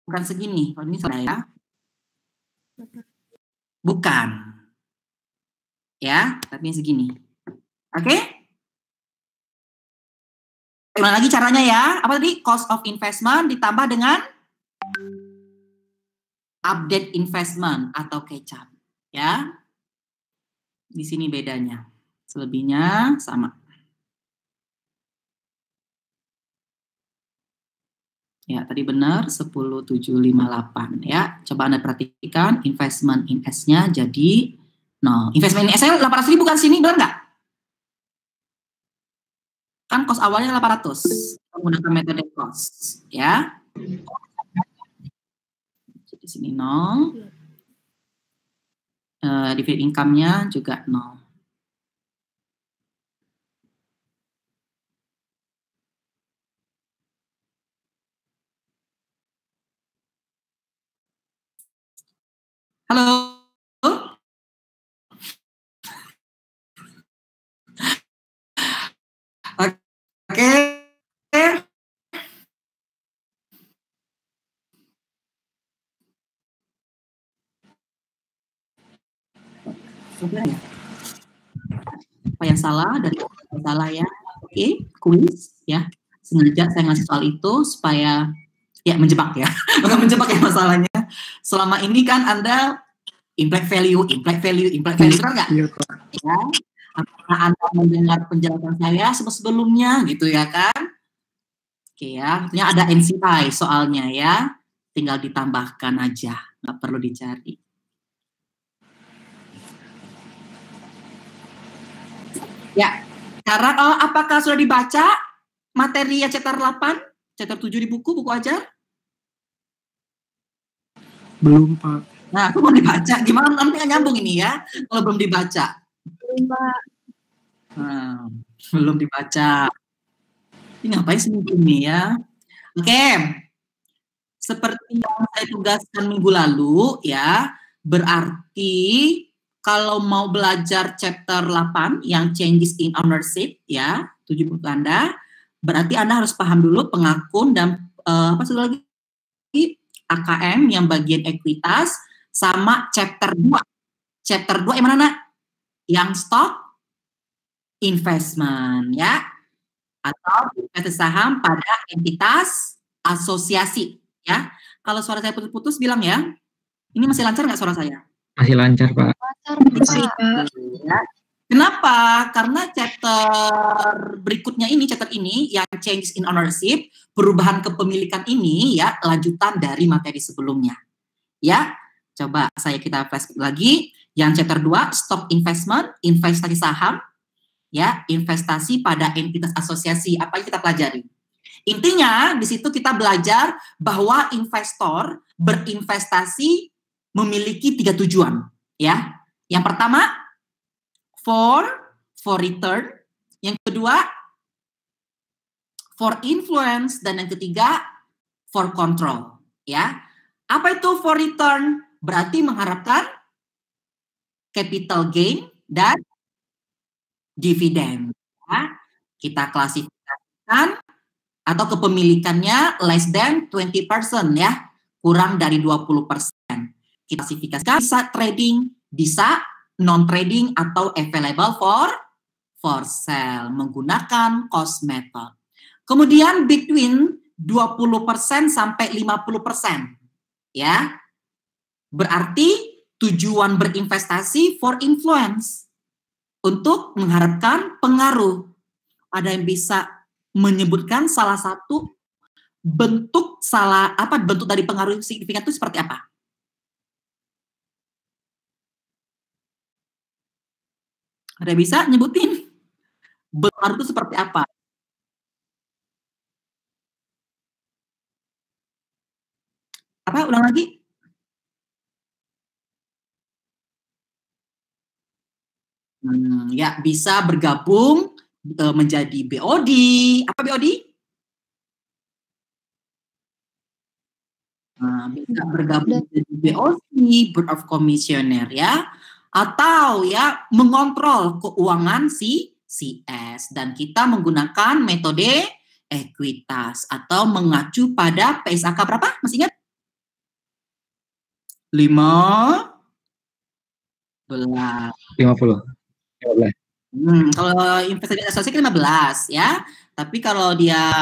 bukan segini. Kalau ini saya bukan, ya, tapi segini. Oke? Ulang lagi caranya ya. Apa tadi? Cost of investment ditambah dengan update investment atau catch up, ya. Di sini bedanya. Selebihnya sama. Ya, tadi benar 10.758 ya. Coba Anda perhatikan investment in S-nya jadi 0. Investment in S-nya 800.000 kan sini, benar nggak? Kan cost awalnya 800 menggunakan metode cost, ya. Di sini 0. Dividend income-nya juga 0. Halo? Oke. Apa yang salah dari yang salah ya? Oke, kuis ya. Sengaja saya ngasih soal itu supaya ya menjebak ya. Bukan menjebak ya masalahnya. Selama ini kan Anda impact value, benar nggak? Iya, Pak. Ya. Apakah Anda mendengar penjelasan saya sebelumnya gitu ya kan? Oke ya, artinya ada NCI soalnya ya. Tinggal ditambahkan aja, nggak perlu dicari. Ya, karena apakah sudah dibaca materi ya chapter 8, chapter 7 di buku ajar? Belum, Pak. Nah, aku mau dibaca. Gimana nanti nyambung ini ya, kalau belum dibaca? Belum, Pak. Belum dibaca. Ini ngapain sih ini ya? Oke. Seperti yang saya tugaskan minggu lalu ya, berarti kalau mau belajar chapter 8 yang changes in ownership ya, 7 buku Anda, berarti Anda harus paham dulu pengakun dan apa satu lagi? AKM yang bagian ekuitas sama chapter 2. Chapter 2 yang mana, Nak? Yang stock investment ya. Atau investasi saham pada entitas asosiasi ya. Kalau suara saya putus-putus bilang ya. Ini masih lancar nggak suara saya? Masih lancar, Pak. Lancar, Pak. Ya. Kenapa? Karena chapter berikutnya ini, chapter ini yang change in ownership, perubahan kepemilikan ini ya lanjutan dari materi sebelumnya. Ya, coba kita flashback lagi. Yang chapter 2 stock investment, investasi saham, ya, investasi pada entitas asosiasi. Apa yang kita pelajari? Intinya di situ kita belajar bahwa investor berinvestasi memiliki 3 tujuan, ya. Yang pertama for return, yang kedua for influence, dan yang ketiga for control, ya. Apa itu for return? Berarti mengharapkan capital gain dan dividen. Ya. Kita klasifikasikan atau kepemilikannya less than 20% ya, kurang dari 20%. Kita klasifikasikan bisa trading, bisa non-trading atau available for sale menggunakan cost method. Kemudian between 20% sampai 50%. Ya. Berarti tujuan berinvestasi for influence, untuk mengharapkan pengaruh. Ada yang bisa menyebutkan salah satu bentuk dari pengaruh signifikan itu seperti apa? Ada bisa nyebutin pengaruh itu seperti apa? Apa? Ulang lagi? Ya, bisa bergabung menjadi BOD. Apa BOD? Bisa bergabung menjadi BOC, Board of Commissioner ya, atau ya mengontrol keuangan si CS, dan kita menggunakan metode ekuitas atau mengacu pada PSAK berapa? Masih ingat? 15. 50. Kalau investasi asosiasi 15 ya. Tapi kalau dia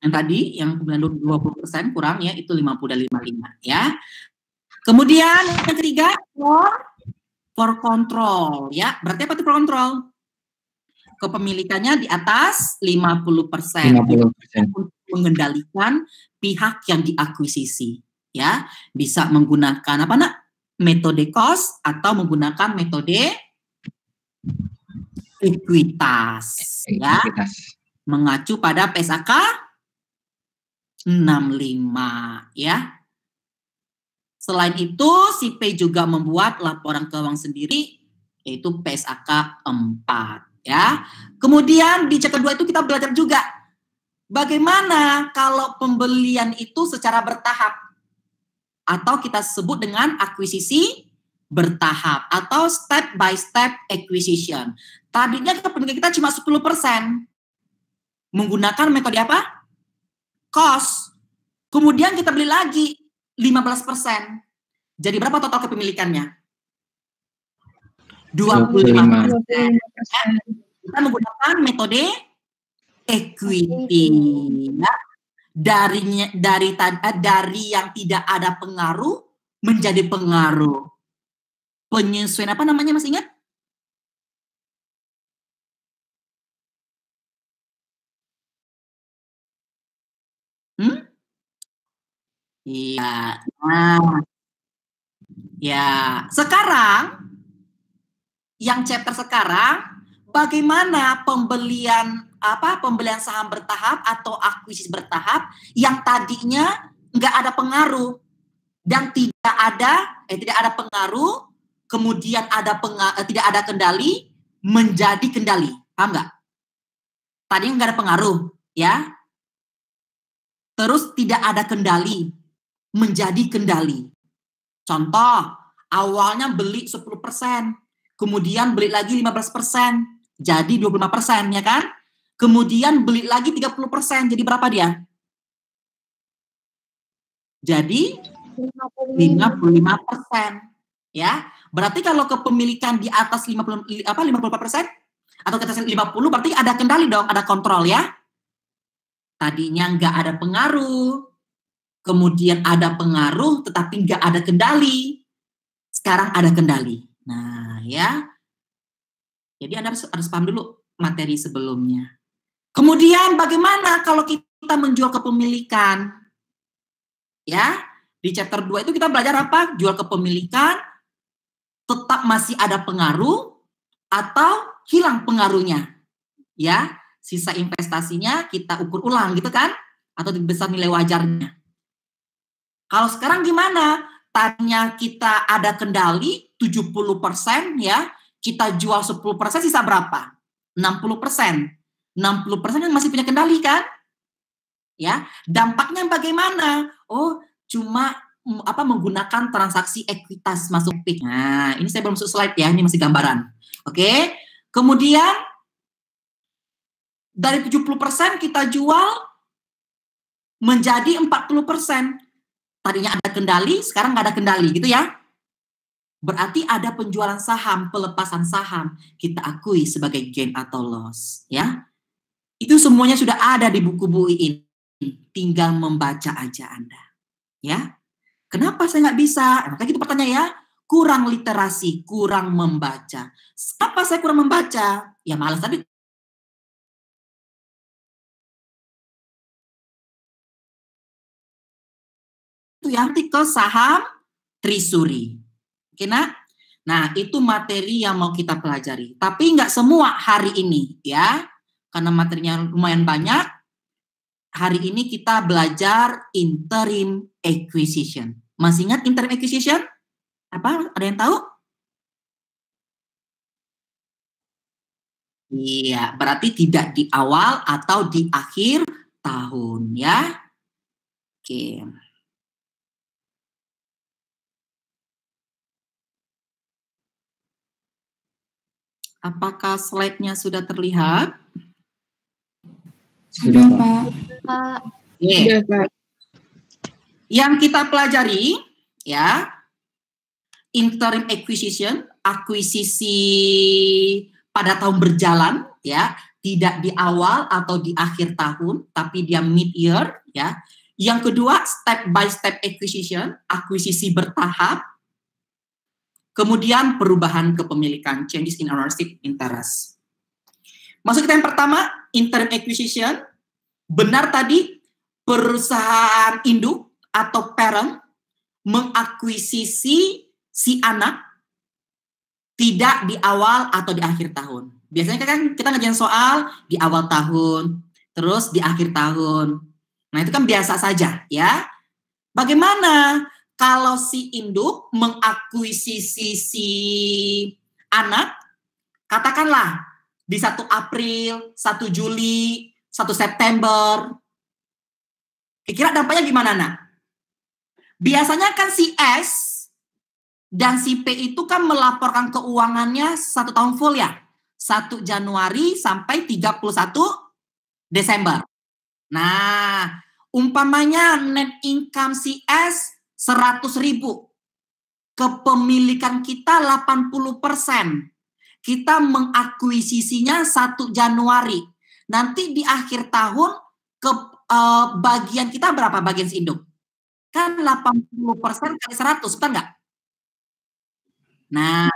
yang tadi yang 20% kurang ya, itu 50 dan 55 ya. Kemudian yang ketiga for control ya. Berarti apa itu for control? Kepemilikannya di atas 50%. 50%. Untuk mengendalikan pihak yang diakuisisi ya. Bisa menggunakan apa nak? Metode cost atau menggunakan metode ekuitas ya. Mengacu pada PSAK 65 ya. Selain itu, si P juga membuat laporan keuangan sendiri, yaitu PSAK 4 ya. Kemudian di chapter 2 itu kita belajar juga bagaimana kalau pembelian itu secara bertahap atau kita sebut dengan akuisisi bertahap atau step by step acquisition. Tadinya kepemilikan kita cuma 10%. Menggunakan metode apa? Cost. Kemudian kita beli lagi 15%. Jadi berapa total kepemilikannya? 25%. Kita menggunakan metode equity. Ya. Dari yang tidak ada pengaruh menjadi pengaruh. Penyesuaian apa namanya, masih ingat? Iya. Nah, ya. Sekarang, yang chapter sekarang, bagaimana pembelian saham bertahap atau akuisisi bertahap yang tadinya nggak ada pengaruh dan tidak ada pengaruh, kemudian tidak ada kendali menjadi kendali, paham nggak? Tadinya nggak ada pengaruh, ya. Terus tidak ada kendali menjadi kendali. Contoh, awalnya beli 10%, kemudian beli lagi 15%, jadi 25%, ya kan? Kemudian beli lagi 30%, jadi berapa dia? Jadi 55%, ya. Berarti kalau kepemilikan di atas 54% atau ke atas 50, berarti ada kendali dong, ada kontrol ya. Tadinya nggak ada pengaruh, kemudian ada pengaruh tetapi nggak ada kendali. Sekarang ada kendali. Nah, ya. Jadi Anda harus paham dulu materi sebelumnya. Kemudian bagaimana kalau kita menjual kepemilikan? Ya, di chapter 2 itu kita belajar apa? Jual kepemilikan, tetap masih ada pengaruh atau hilang pengaruhnya. Ya, sisa investasinya kita ukur ulang gitu kan? Atau besar nilai wajarnya. Kalau sekarang gimana? Tadinya kita ada kendali 70% ya, kita jual 10%, sisa berapa? 60%. 60% kan masih punya kendali kan? Ya, dampaknya bagaimana? Oh, cuma menggunakan transaksi ekuitas masuk PIK. Nah, ini saya belum masuk slide ya, ini masih gambaran. Oke. Kemudian dari 70% kita jual menjadi 40%. Tadinya ada kendali, sekarang nggak ada kendali, gitu ya. Berarti ada penjualan saham, pelepasan saham, kita akui sebagai gain atau loss, ya. Itu semuanya sudah ada di buku BUI ini. Tinggal membaca aja Anda. Ya. Kenapa saya nggak bisa? Makanya itu pertanyaan ya. Kurang literasi, kurang membaca. Kenapa saya kurang membaca? Ya malas tadi. Itu yang artikel saham treasury. Oke, nak? Nah, itu materi yang mau kita pelajari. Tapi nggak semua hari ini, ya. Karena materinya lumayan banyak. Hari ini kita belajar interim acquisition. Masih ingat interim acquisition? Apa? Ada yang tahu? Iya, berarti tidak di awal atau di akhir tahun, ya. Oke. Apakah slide-nya sudah terlihat? Sudah, Pak. Sudah, Pak. Yang kita pelajari, ya, interim acquisition, akuisisi pada tahun berjalan, ya, tidak di awal atau di akhir tahun, tapi dia mid-year, ya. Yang kedua, step by step acquisition, akuisisi bertahap. Kemudian perubahan kepemilikan, changes in ownership interest. Masuk kita yang pertama, interim acquisition. Benar tadi, perusahaan induk atau parent mengakuisisi si anak tidak di awal atau di akhir tahun. Biasanya kan kita ngerjain soal di awal tahun, terus di akhir tahun. Nah, itu kan biasa saja, ya. Bagaimana kalau si induk mengakuisisi si anak, katakanlah di 1 April, 1 Juli, 1 September. Kira-kira dampaknya gimana, nak? Biasanya kan si S dan si P itu kan melaporkan keuangannya 1 tahun full ya. 1 Januari sampai 31 Desember. Nah, umpamanya net income si S 100.000. Kepemilikan kita 80%. Kita mengakuisisinya 1 Januari. Nanti di akhir tahun bagian kita berapa bagian si induk? Kan 80% kali 100, betul nggak? Nah,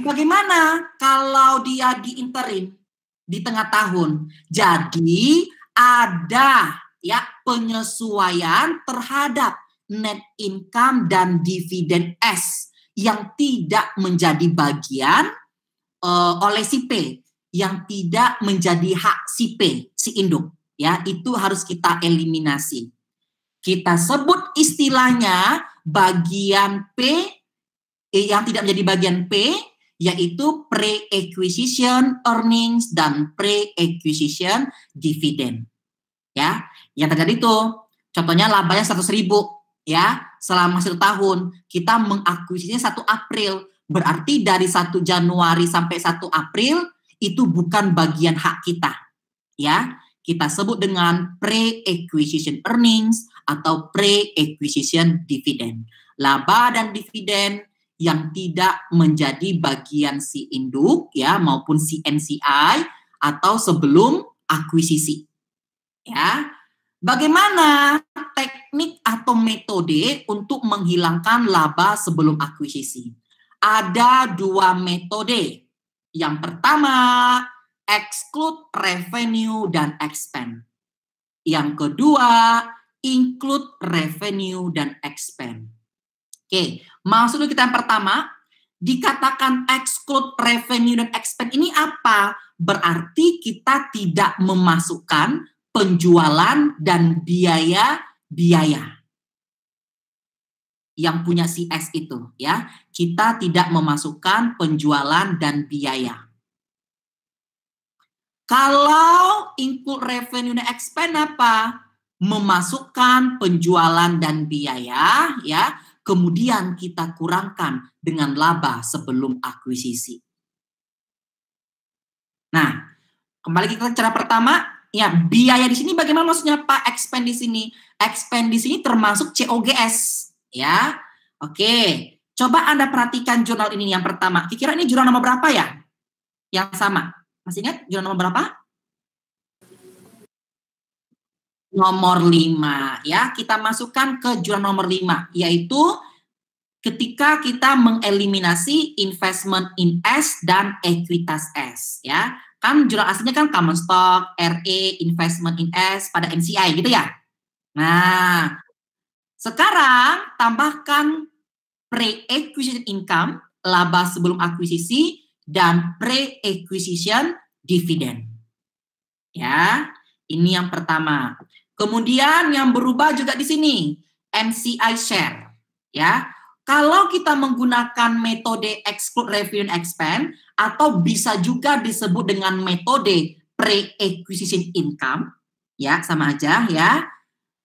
bagaimana kalau dia di interim di tengah tahun? Jadi ada ya penyesuaian terhadap net income dan dividen S yang tidak menjadi bagian oleh si P, yang tidak menjadi hak si P, si induk. Ya, itu harus kita eliminasi. Kita sebut istilahnya bagian P yang tidak menjadi bagian P, yaitu pre-acquisition earnings dan pre-acquisition dividend. Ya, yang terjadi itu, contohnya labanya 100.000, ya, selama 1 tahun, kita mengakuisisinya 1 April, berarti dari 1 Januari sampai 1 April, itu bukan bagian hak kita, ya. Kita sebut dengan pre-acquisition earnings atau pre-acquisition dividend. Laba dan dividen yang tidak menjadi bagian si induk ya maupun si NCI atau sebelum akuisisi. Ya. Bagaimana teknik atau metode untuk menghilangkan laba sebelum akuisisi? Ada 2 metode. Yang pertama, exclude revenue dan expense. Yang kedua, include revenue dan expense. Oke, maksud kita yang pertama, dikatakan exclude revenue dan expense ini apa? Berarti kita tidak memasukkan penjualan dan biaya-biaya yang punya si S itu, ya. Kita tidak memasukkan penjualan dan biaya. Kalau include revenue dan expense apa? Memasukkan penjualan dan biaya, ya. Kemudian kita kurangkan dengan laba sebelum akuisisi. Nah, kembali ke cara pertama, ya biaya di sini bagaimana maksudnya Pak? Expense di sini, expense di sini termasuk COGS, ya. Oke, coba Anda perhatikan jurnal ini yang pertama. Kira-kira ini jurnal nomor berapa ya? Yang sama, masih ingat jurnal nomor berapa? Nomor 5, ya. Kita masukkan ke jurnal nomor 5, yaitu ketika kita mengeliminasi investment in S dan ekuitas S, ya. Kan jurnal aslinya kan common stock, RE, investment in S pada NCI gitu ya. Nah, sekarang tambahkan pre-acquisition income, laba sebelum akuisisi, dan pre-acquisition dividend. Ya, ini yang pertama. Kemudian yang berubah juga di sini, NCI share. Ya, kalau kita menggunakan metode exclude revenue and expense, atau bisa juga disebut dengan metode pre-acquisition income, ya sama aja ya.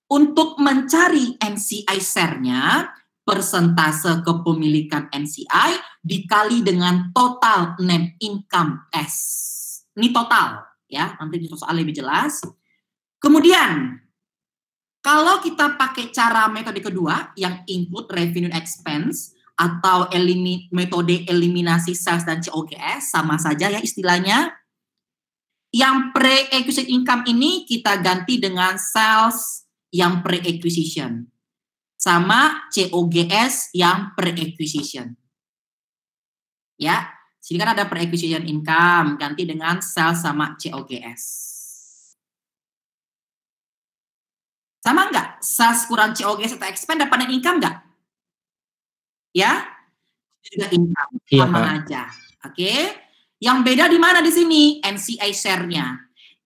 Untuk mencari NCI share-nya, persentase kepemilikan NCI dikali dengan total net income S. Ini total, ya. Nanti di soal lebih jelas. Kemudian, kalau kita pakai cara metode kedua yang include revenue expense atau metode eliminasi sales dan COGS, sama saja ya istilahnya. Yang pre-acquisition income ini kita ganti dengan sales yang pre-acquisition, sama COGS yang pre-acquisition. Ya, sini kan ada pre-acquisition income, ganti dengan sales sama COGS. Sama nggak? Sales kurang COGS atau expense dapat net income nggak? Ya, juga income, Iya, sama Pak. aja. Oke, yang beda di mana di sini? NCI share-nya.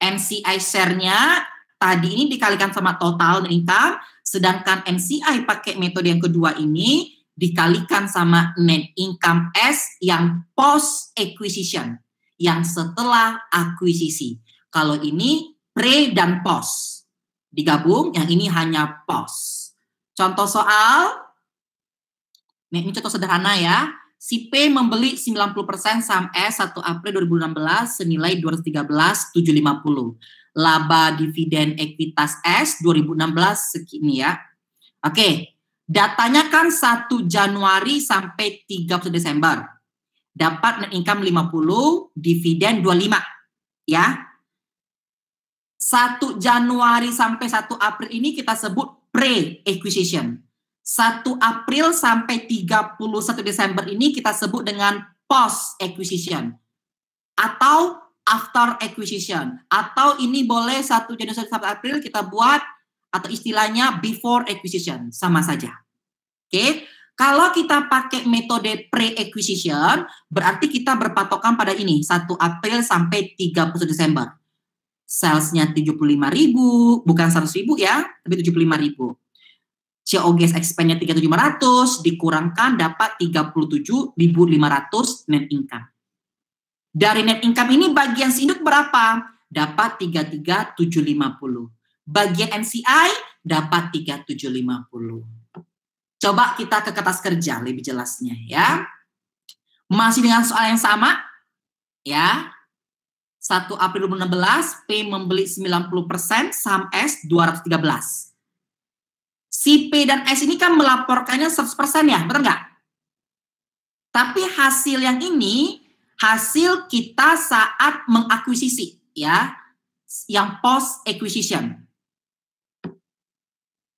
NCI share-nya tadi ini dikalikan sama total net income, sedangkan NCI pakai metode yang kedua ini dikalikan sama net income S yang post acquisition, yang setelah akuisisi. Kalau ini pre dan post digabung, yang ini hanya post. Contoh soal, ini contoh sederhana ya. Si P membeli 90% saham S 1 April 2016 senilai 213.750. Laba dividen ekuitas S 2016 segini ya. Oke, datanya kan 1 Januari sampai 31 Desember. Dapat net income 50, dividen 25 ya. 1 Januari sampai 1 April ini kita sebut pre-acquisition. 1 April sampai 31 Desember ini kita sebut dengan post-acquisition. Atau after acquisition. Atau ini boleh 1 Januari sampai April kita buat, atau istilahnya before acquisition. Sama saja. Oke. Kalau kita pakai metode pre-acquisition, berarti kita berpatokan pada ini. 1 April sampai 31 Desember. Salesnya 75.000, bukan 100.000 ya, tapi 75.000. COGS expense-nya 3.700 dikurangkan dapat 37.500 net income. Dari net income ini bagian induk berapa? Dapat 33.750. Bagian NCI dapat 3.750. Coba kita ke kertas kerja lebih jelasnya ya. Masih dengan soal yang sama ya. 1 April 2016 P membeli 90% saham S 213. Si P dan S ini kan melaporkannya 100% ya, betul nggak? Tapi hasil yang ini, hasil kita saat mengakuisisi, ya, yang post acquisition.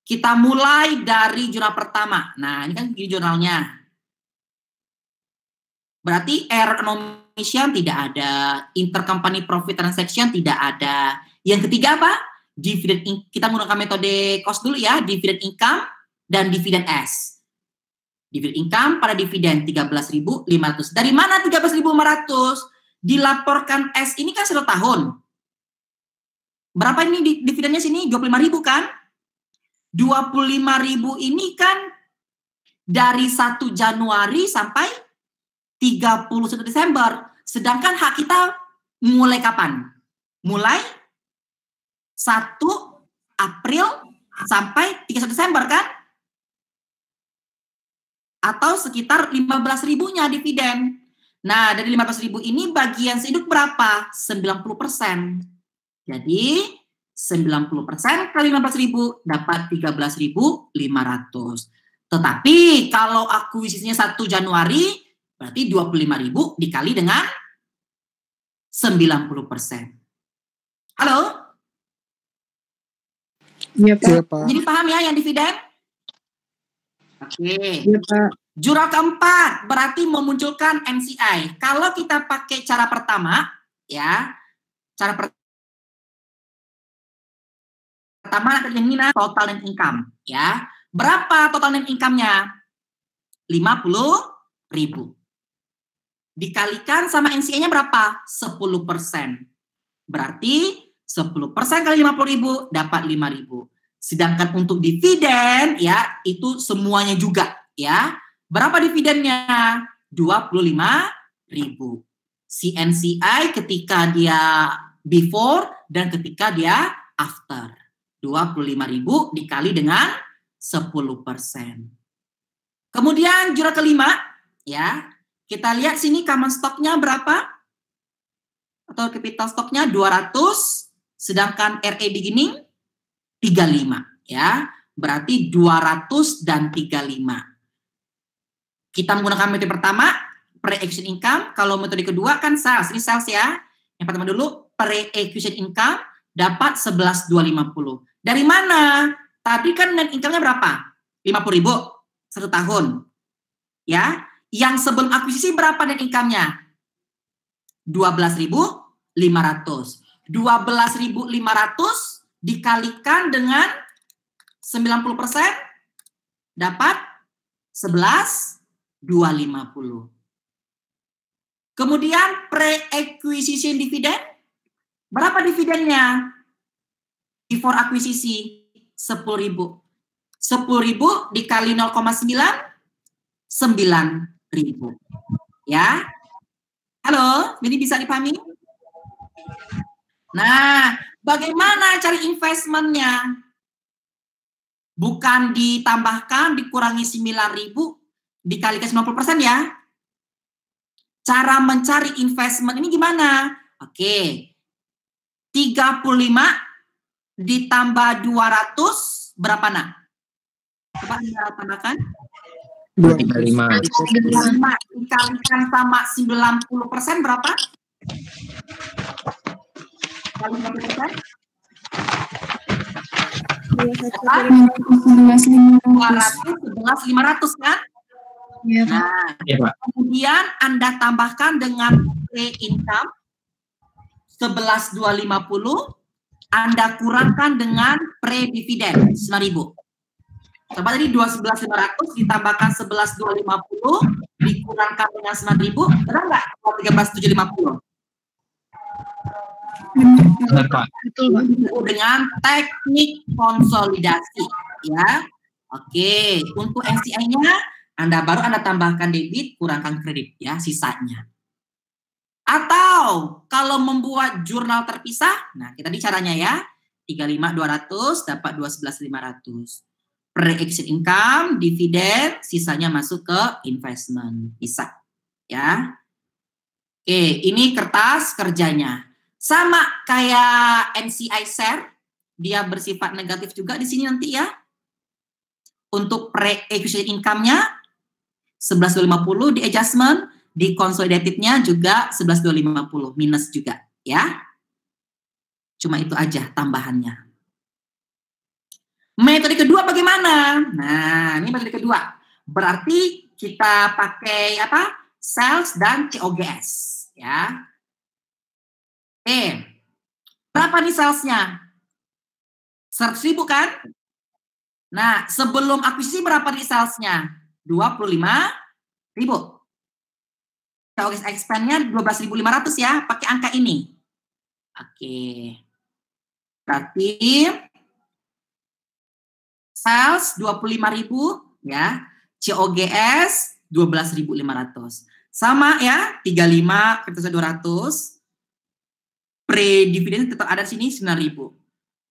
Kita mulai dari jurnal pertama. Nah, ini kan jurnalnya. Berarti error omission tidak ada, intercompany profit transaction tidak ada. Yang ketiga apa? Dividen, kita menggunakan metode cost dulu ya, dividen income dan dividen S. Dividen income pada dividen 13.500. Dari mana 13.500? Dilaporkan S ini kan 1 tahun. Berapa ini dividennya sini? 25.000 kan? 25.000 ini kan dari 1 Januari sampai 31 Desember. Sedangkan hak kita mulai kapan? Mulai 1 April sampai 31 Desember kan? Atau sekitar 15.000-nya dividen. Nah, dari 15.000 ini bagian induk berapa? 90%. Jadi 90% kali 15.000 dapat 13.500. Tetapi kalau akuisisinya 1 Januari berarti 25.000 dikali dengan 90%. Halo? Iya, Pak. Iya, Pak. Jadi paham ya yang dividen? Oke. Iya, Pak. Jurnal keempat berarti memunculkan NCI. Kalau kita pakai cara pertama, ya, cara pertama ini total net income, ya. Berapa total net income-nya? 50.000. Dikalikan sama NCI-nya berapa? 10%. Berarti 10% kali 50.000 dapat 5.000. Sedangkan untuk dividen ya itu semuanya juga ya. Berapa dividennya? 25.000. Si NCI ketika dia before dan ketika dia after. 25.000 dikali dengan 10%. Kemudian jurnal kelima ya. Kita lihat sini common stock-nya berapa? Atau capital stock-nya 200. Sedangkan RE beginning 35 ya. Berarti 200 dan 35. Kita menggunakan metode pertama, pre-acquisition income. Kalau metode kedua kan sales. Ini sales ya. Yang pertama dulu, pre-acquisition income dapat 11.250. Dari mana? Tadi kan net income-nya berapa? 50.000 1 tahun. Ya. Yang sebelum akuisisi berapa net income-nya? 12.500. 12.500 dikalikan dengan 90% dapat 11.250. Kemudian pre-acquisition dividend, berapa dividennya? Before akuisisi 10.000. 10.000 dikali 0,9, 9.000. Ya. Halo, ini bisa dipahami? Nah, bagaimana cari investmentnya? Bukan ditambahkan, dikurangi 9.000, dikalikan 90% ya. Cara mencari investment ini gimana? Oke. 35 ditambah 200 berapa nak? Coba kita tambahkan. 235. 35 dikalikan sama 90% berapa? Kali 90%? 211.500 kan? Iya, Pak. Nah, Iya, Pak. kemudian Anda tambahkan dengan pre-income 11.250, Anda kurangkan dengan pre-dividen 9.000. Coba tadi 12.500 ditambahkan 11.250 dikurangkan dengan 9.000, benar nggak? 13.750. Benar, Pak. Betul, Pak. Dengan teknik konsolidasi, ya. Oke, untuk NCI-nya Anda tambahkan debit, kurangkan kredit, ya, sisanya. Atau kalau membuat jurnal terpisah, nah kita di caranya ya, 35.200 dapat 12.500. Pre-exit income, dividen, sisanya masuk ke investment, bisa, ya. Oke, ini kertas kerjanya. Sama kayak NCI share, dia bersifat negatif juga di sini nanti ya. Untuk pre-acquisition income-nya 11.250 di adjustment, di consolidated-nya juga 11.250 minus juga ya. Cuma itu aja tambahannya. Metode kedua bagaimana? Nah, ini metode kedua. Berarti kita pakai apa? Sales dan COGS ya. Oke, berapa nih salesnya? 100.000 kan? Nah, sebelum akuisisi berapa nih salesnya? 25.000. COGS expense-nya 12.500 ya, pakai angka ini. Oke. Berarti sales 25.000 ya, COGS 12.500. Sama ya, 35 kertas 200. Pre-dividen tetap ada di sini 9.000.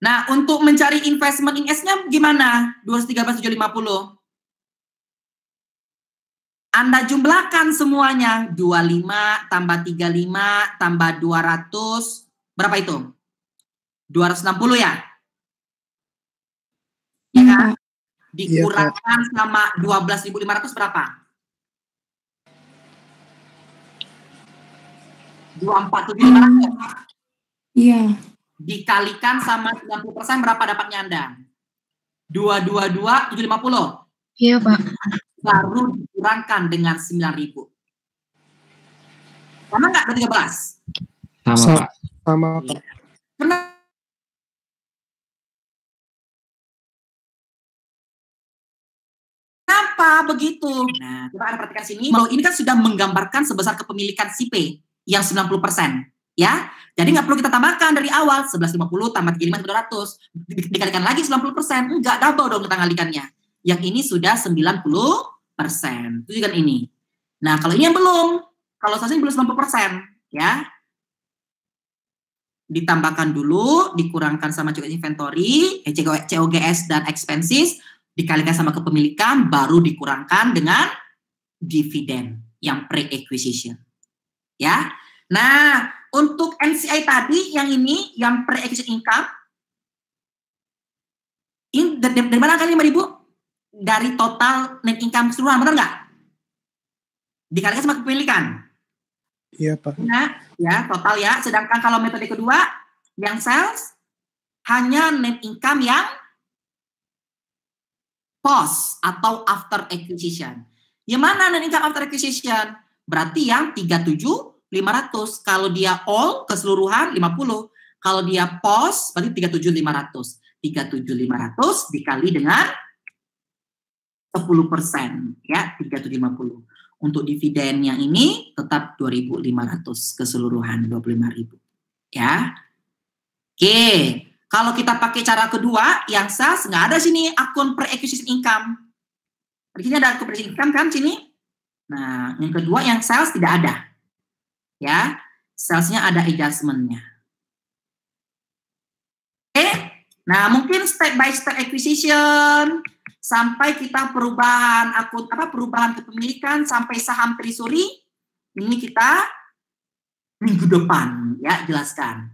Nah, untuk mencari investment in S-nya gimana? 213.750. Anda jumlahkan semuanya. 25 tambah 35 tambah 200. Berapa itu? 260 ya? Ya kan? Dikurangkan sama 12.500 berapa? 24.750. Iya. Dikalikan sama 90% berapa dapatnya Anda? 222.750. Iya, Pak. Baru dikurangkan dengan 9.000. Sama nggak ke 13? Sama, Pak. Sama, Pak. Kenapa begitu? Nah, coba Anda perhatikan sini. Kalau ini kan sudah menggambarkan sebesar kepemilikan si P yang 90%. Ya, jadi nggak perlu kita tambahkan dari awal 11.50 tambah 35 200 dikalikan lagi 90%, enggak double dong kita ngalikannya. Yang ini sudah 90%. Itu kan ini. Nah, kalau ini yang belum, kalau saya belum 90%, ya. Ditambahkan dulu, dikurangkan sama COGS inventory, COGS dan expenses, dikalikan sama kepemilikan, baru dikurangkan dengan dividen yang pre-acquisition. Ya. Nah, untuk NCI tadi, yang ini, yang pre-acquisition income, ini dari mana kan 5.000? Dari total net income keseluruhan, benar nggak? dikalikan sama kepemilikan. Iya, Pak. Nah, ya, total ya. Sedangkan kalau metode kedua, yang sales, hanya net income yang post atau after acquisition. Yang mana net income after acquisition? Berarti yang 37.500. Kalau dia all, keseluruhan 50. Kalau dia post, berarti 37.500. 37.500 dikali dengan 10%, ya, 3.750. Untuk dividen yang ini tetap 2.500 keseluruhan, 25.000. Ya. Oke, kalau kita pakai cara kedua, yang sales nggak ada sini akun pre-acquisition income. Di sini ada akun pre-acquisition income kan sini. Nah, yang kedua yang sales tidak ada. Ya, salesnya ada adjustment-nya. Oke, nah mungkin step by step acquisition sampai kita perubahan akun perubahan kepemilikan sampai saham treasury ini kita minggu depan ya jelaskan.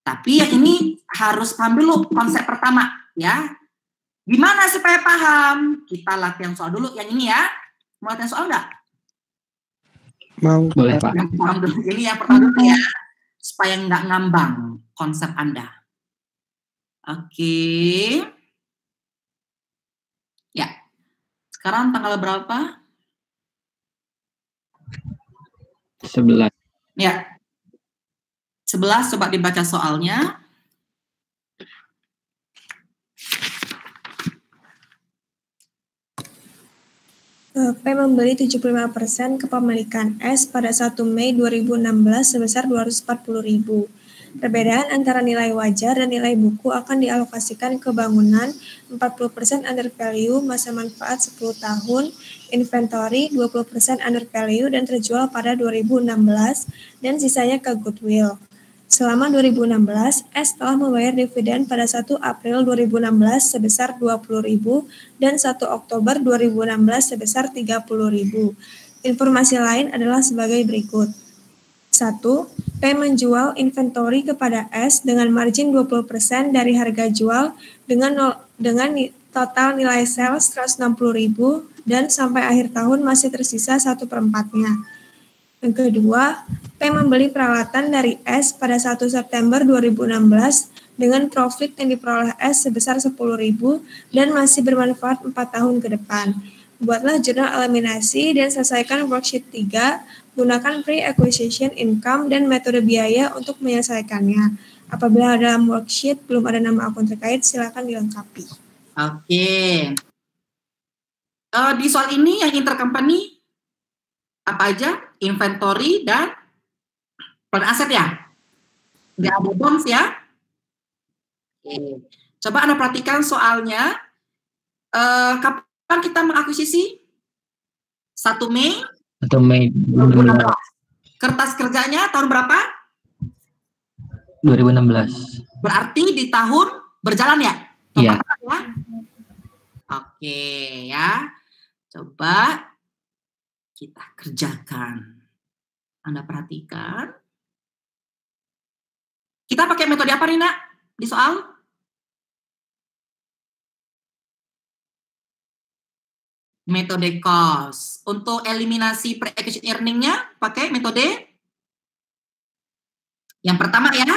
Tapi yang ini harus paham dulu konsep pertama ya. Gimana supaya paham? Kita latihan soal dulu yang ini ya. Mau latihan soal nggak? Mau. Boleh, Pak. Paham dulu. Ini yang pertama ya. Supaya nggak ngambang konsep Anda. Oke. Ya. Sekarang tanggal berapa? 11. Ya. 11, coba dibaca soalnya. P membeli 75% kepemilikan S pada 1 Mei 2016 sebesar 240.000. Perbedaan antara nilai wajar dan nilai buku akan dialokasikan ke bangunan 40% under value, masa manfaat 10 tahun, inventory 20% under value dan terjual pada 2016, dan sisanya ke goodwill. Selama 2016, S telah membayar dividen pada 1 April 2016 sebesar 20.000 dan 1 Oktober 2016 sebesar 30.000. Informasi lain adalah sebagai berikut. 1. P menjual inventory kepada S dengan margin 20% dari harga jual dengan total nilai sales 160.000 dan sampai akhir tahun masih tersisa 1/4-nya. Yang kedua, P membeli peralatan dari S pada 1 September 2016 dengan profit yang diperoleh S sebesar 10.000 dan masih bermanfaat 4 tahun ke depan. Buatlah jurnal eliminasi dan selesaikan worksheet 3, gunakan pre-acquisition income dan metode biaya untuk menyelesaikannya. Apabila dalam worksheet belum ada nama akun terkait, silakan dilengkapi. Oke. Di soal ini yang intercompany apa aja? Inventory dan plan aset ya? Nggak ada bonds ya? Oke. Coba Anda perhatikan soalnya. Kapan kita mengakuisisi? 1 Mei 1 Mei 2016. Kertas kerjanya tahun berapa? 2016. Berarti di tahun berjalan ya? Iya. Ya? Oke ya. Coba kita kerjakan. Anda perhatikan. Kita pakai metode apa nih, Nak? Di soal? Metode cost. Untuk eliminasi pre-acquisition earning-nya, pakai metode yang pertama ya.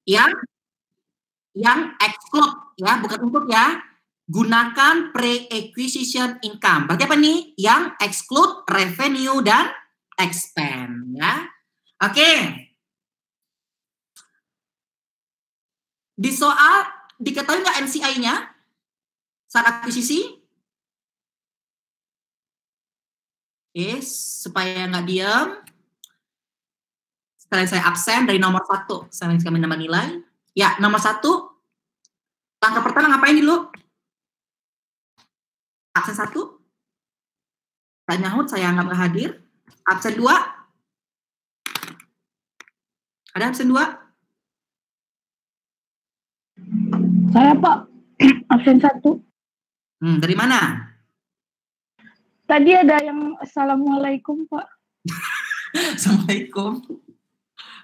Yang exclude ya, bukan untuk ya. Gunakan pre-acquisition income. Berarti apa nih? Yang exclude revenue dan expense ya. Oke. Di soal diketahui nggak NCI-nya saat akuisisi? Supaya nggak diam. Setelah saya absen dari nomor 1, saya kami nama nilai. Ya, nomor 1. Langkah pertama ngapain dulu? Absen 1. Tak nyahut, saya anggap nggak hadir. Absen 2. Ada absen 2? Saya, Pak. Absen 1. Dari mana? Tadi ada yang Assalamualaikum, Pak. Assalamualaikum.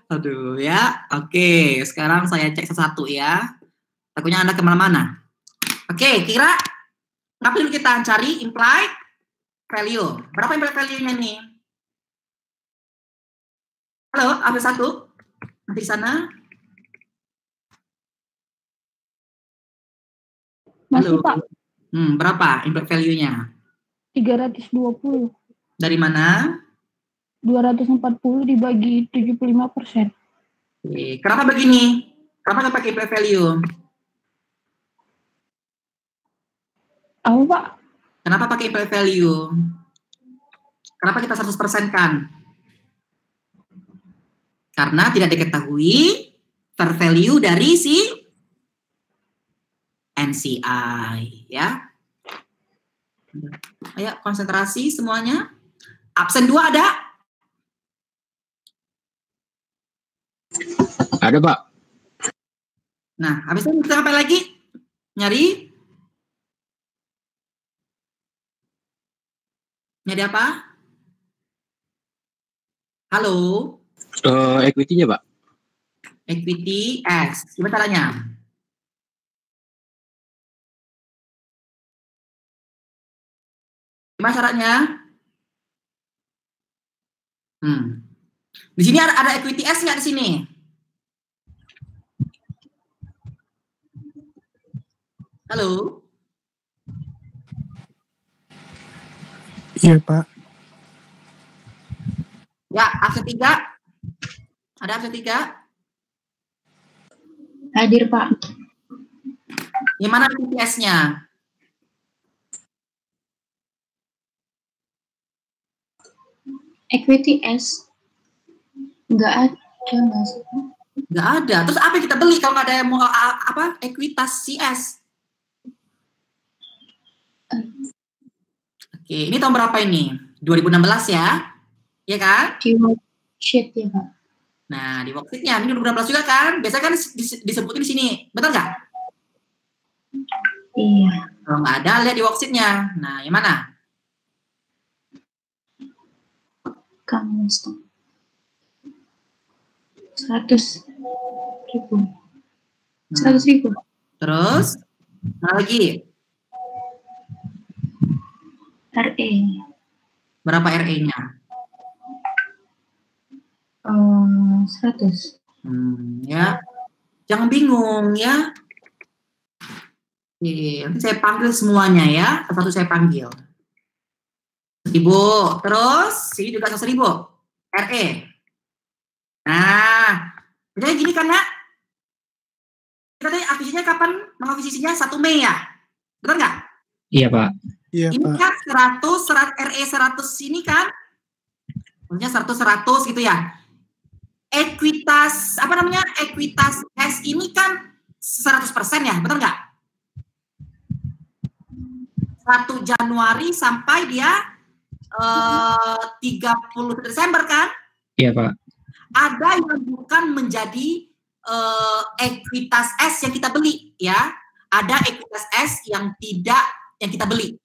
Aduh ya. Oke, sekarang saya cek satu-satu ya. Takutnya Anda kemana-mana. Oke, kira ngapain dulu kita cari implied value. Berapa implied value-nya nih? Halo, ada satu di sana. Masih, Halo. Pak. Berapa impact value-nya? 320. Dari mana? 240 dibagi 75%. Oke. Kenapa begini? Kenapa nggak pakai impact value? Apa, Pak? Kenapa pakai impact value? Kenapa kita 100% kan? Karena tidak diketahui fair value dari si NCI, ya. Ayo konsentrasi semuanya. Absen 2 ada? Ada, Pak. Nah, habis itu kita apa lagi? Nyari apa? Halo? Equity-nya, Pak. Equity S. Gimana caranya? Gimana caranya? Di sini ada equity S nggak di sini? Halo? Iya, Pak. Ya, absen 3. Ada absen 3? Hadir, Pak. Yang mana equity S-nya? Equity S. Nggak ada, Mas. Nggak ada. Terus apa yang kita beli kalau nggak ada yang mau apa? Ekuitas CS. Oke, ini tahun berapa ini? 2016 ya? Iya kan? Di worksheet ya, Pak. Nah, di worksheet-nya ini 2016 juga kan? Biasanya kan disebutin di sini. Betul nggak? Iya. Kalau nggak ada, lihat di worksheet-nya. Nah, yang mana? Kamu 100.000. 100.000. Terus, mana lagi? RE. Berapa RE-nya? 100. Ya. Jangan bingung ya. Oke, nanti saya panggil semuanya ya. Satu-satu saya panggil. 1.000. Terus, sini juga 1.000. RE. Nah, jadi gini kan ya. Kita tadi akuisisinya kapan? Mengakuisisinya 1 Mei ya? Betul nggak? Iya, Pak. Iya, Ini Pak. kan 100 RE 100 ini kan, maksudnya 100 gitu ya. Ekuitas, apa namanya, ekuitas S ini kan 100% ya, betul nggak? 1 Januari sampai dia 30 Desember kan? Iya, Pak. Ada yang bukan menjadi ekuitas S yang kita beli ya. Ada ekuitas S yang tidak yang kita beli.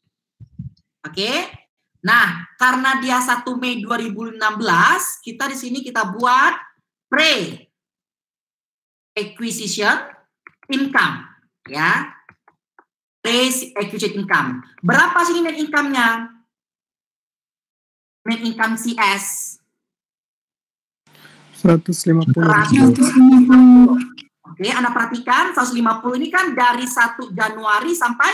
Oke. Nah, karena dia 1 Mei 2016, kita di sini kita buat pre-acquisition income ya. Pre-acquisition income. Berapa sini net income-nya? Net income CS 150. Oke, Anda perhatikan 150 ini kan dari 1 Januari sampai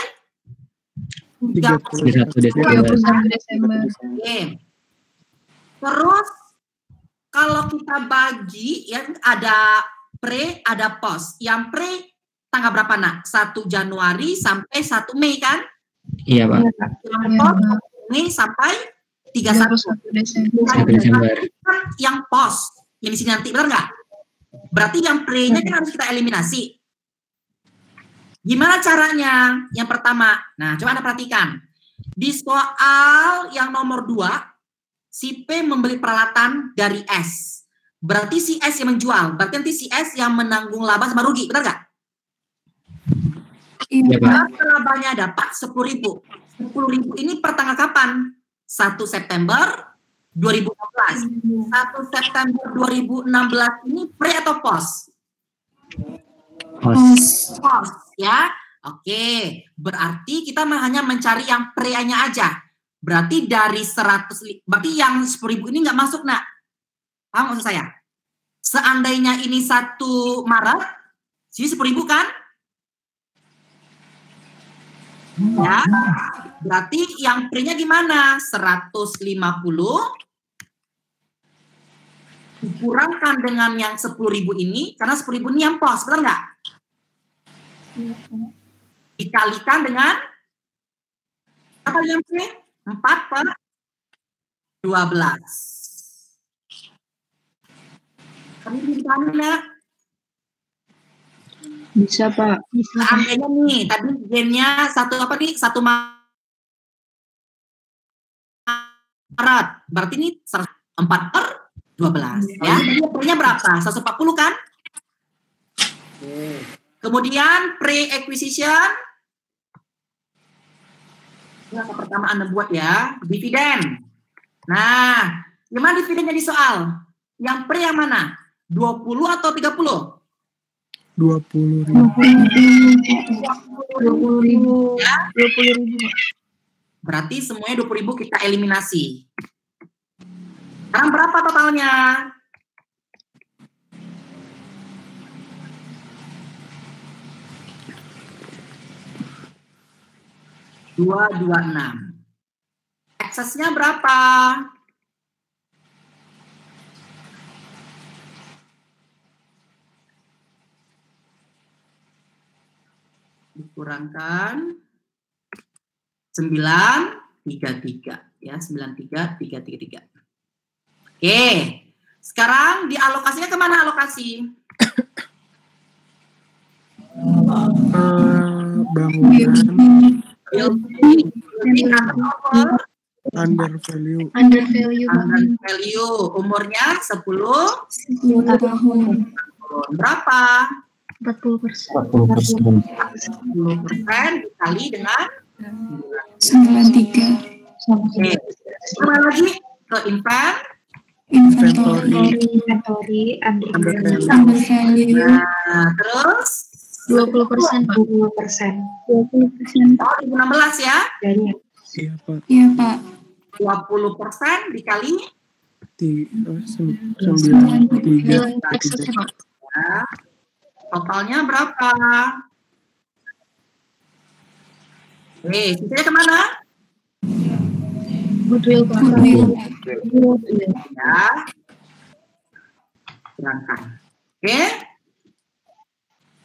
31 Desember. Oke. Terus kalau kita bagi ya ada pre, ada post. Yang pre tanggal berapa nak? 1 Januari sampai 1 Mei kan? Iya, Pak. Yang post 1 Mei sampai 31 Desember. Yang post yang di sini nanti, benar nggak? Berarti yang pre-nya kan harus kita eliminasi. Gimana caranya? Yang pertama, nah coba Anda perhatikan. Di soal yang nomor 2, si P membeli peralatan dari S. Berarti si S yang menjual. Berarti nanti si S yang menanggung laba sama rugi, benar nggak? Iya, Pak. Labanya dapat 10.000. 10.000 ini per tanggal kapan? 1 September 2016. 1 September 2016 ini pre atau post? Post ya. Oke, berarti kita hanya mencari yang pre-nya aja. Berarti dari 100, berarti yang 10.000 ini nggak masuk nak. Paham maksud saya? seandainya ini 1 Maret, jadi 10.000 kan? Ya, berarti yang pre-nya gimana? 150 dikurangkan dengan yang 10.000 ini, karena 10.000 ini yang pos, benar nggak? Dikalikan dengan apa yang pre? 4/12. Kami bisa nggak? Bisa, Pak. Seandainya nih, tadi gennya 1 apa nih? 1 Maret. Berarti ini 4/12 ya. Pre-nya berapa? 140 kan? Kemudian pre-acquisition. Ini yang pertama Anda buat ya, dividen. Nah, gimana dividennya di soal? Yang pre yang mana? 20 atau 30? 20.000. 20.000. Ya. 20.000. Berarti semuanya 20.000 kita eliminasi. Sekarang berapa totalnya? $226. Eksesnya berapa? Dikurangkan 933 ya, 93333. Oke. Sekarang dialokasinya kemana alokasi? Bangunan Building atau under value. Under value. under value. Umurnya 10 tahun. berapa? 40%. 40%. 10% dikali dengan 93. Oke. Kembali lagi ke Inventory under value. Under value. Nah, terus 20%, Pak. 20%. 20%. oh 2016 ya. Iya, Pak. Iya, Pak. 20% dikali 9.3. Eksesnya, Pak. ya. Totalnya berapa? Sisanya kemana? Goodwill, Pak. Goodwill. Ya. Berangkat. Oke.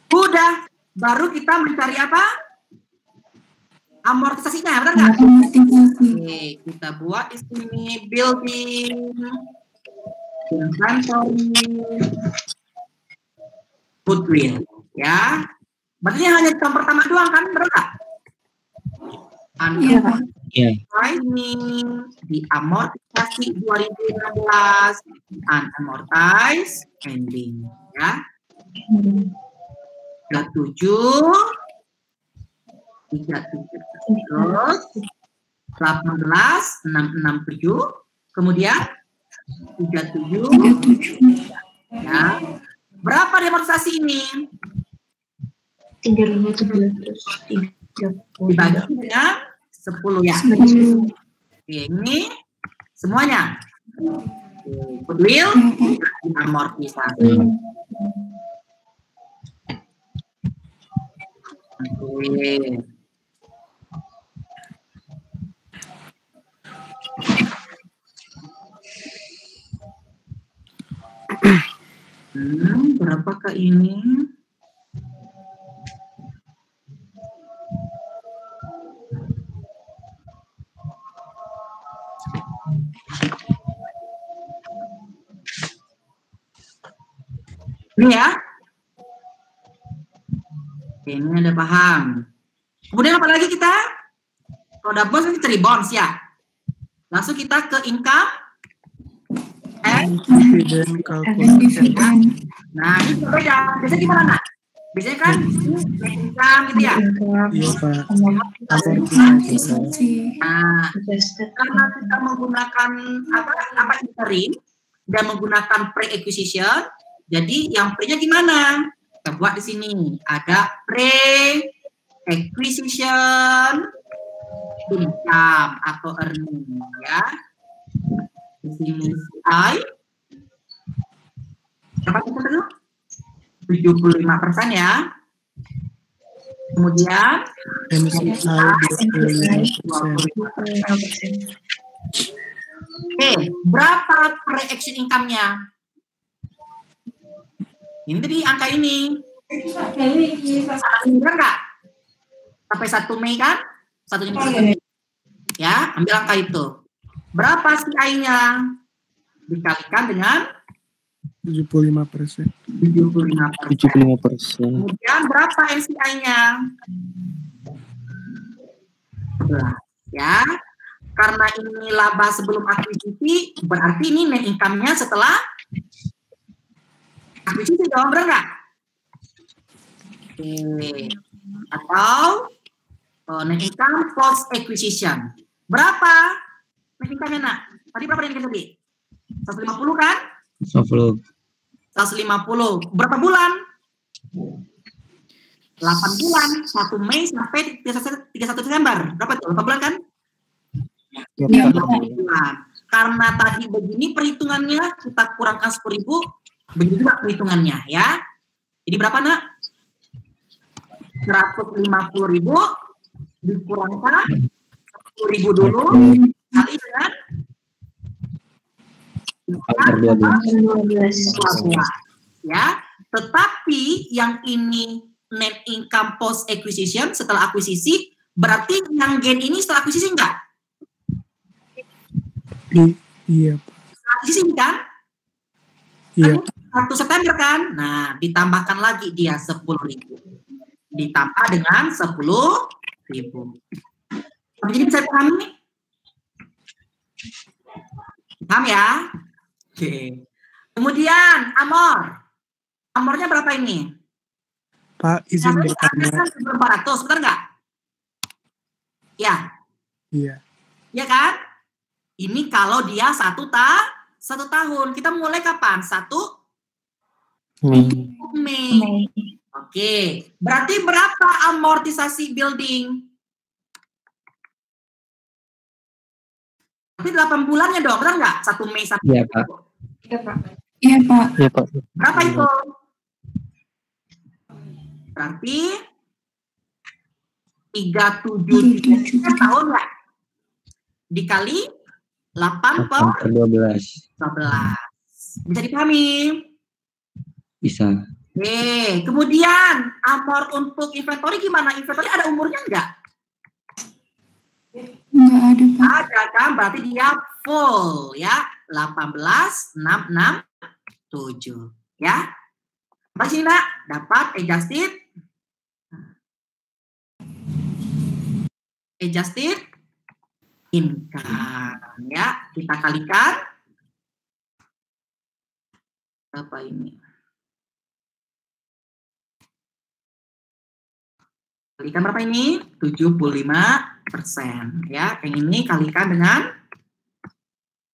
Udah. Baru kita mencari apa? Amortisasinya, benar nggak? Amortisasi. Oke, kita buat di sini building, inventory, goodwill, ya. Berarti hanya tahun pertama doang kan, benar nggak? Iya, Pak. Iya. Ini di amortisasi 2016, unamortized ending, ya. 37, 37, terus 18, 667, kemudian 37, 37. ya. Berapa demonstrasi ini? 3.730. Dibagi dengan 10 ya. Oke, ini semuanya. Goodwill, amortisasi. Oke. Berapakah ini? Ini ya. Oke, ini ada paham. Kemudian apa lagi kita? Kalau udah bos kita cari bonds ya. Langsung kita ke income and Dividen kalkulasi. nah ini beda. Biasanya gimana nak? Biasanya kan income gitu ya. Iya, Pak. Amortisasi. Nah, karena kita menggunakan apa interim dan menggunakan pre-acquisition, jadi yang pre-nya gimana? Kita buat di sini ada pre-acquisition income atau earning ya. Di sini I Berapa itu? 75% ya. Kemudian MCI 25%. Oke, berapa pre-action income-nya? Ini tadi angka ini. Benar nggak? Sampai 1 Mei kan? 1 Mei. Ya, ambil angka itu. Berapa CI-nya? Dikalikan dengan 75%. 75%. Kemudian berapa NCI-nya? Ya, karena ini laba sebelum akuisisi, berarti ini net income-nya setelah akuisisi dong, benar nggak? Oke. Atau net income post acquisition. Berapa net income-nya, nak? Tadi berapa net income tadi? 150 kan? 150. 150. Berapa bulan? 8 bulan. 1 Mei sampai 31 Desember. Berapa itu? 8 bulan kan? Iya, 8 bulan. Karena tadi begini perhitungannya, kita kurangkan 10.000, begini juga perhitungannya ya. Jadi berapa, nak? 150.000 dikurangkan 10.000 dulu kali dengan 12 ya. Tetapi yang ini net income post acquisition, setelah akuisisi, berarti yang gain ini setelah akuisisi enggak? Iya, Pak. Setelah akuisisi kan? Iya. 1 September kan? Nah, ditambahkan lagi dia 10.000. Ditambah dengan 10.000. Jadi bisa pahami? Paham ya? Oke. Kemudian Amornya berapa ini? Pak, izin bertanya. 400, benar nggak? Ya. Iya. Ya kan? Ini kalau dia 1 tahun. Kita mulai kapan? 1 Mei. Oke. Berarti berapa amortisasi building? Tapi 8 bulannya dong, benar nggak? 1 Mei sampai. Iya, Pak. Iya, Pak. Iya, Pak. Berapa itu? Berarti 37 tahun nggak? Dikali 8 per 12. 12. Bisa dipahami? Bisa. Oke, kemudian amor untuk inventory gimana? Inventory ada umurnya nggak? Enggak ada, Pak. Ada kan? Berarti dia full ya. 18,667 ya. Apa sih, nak? Dapat adjusted income ya. Kita kalikan apa ini? Kalikan berapa ini? 75% ya. Yang ini kalikan dengan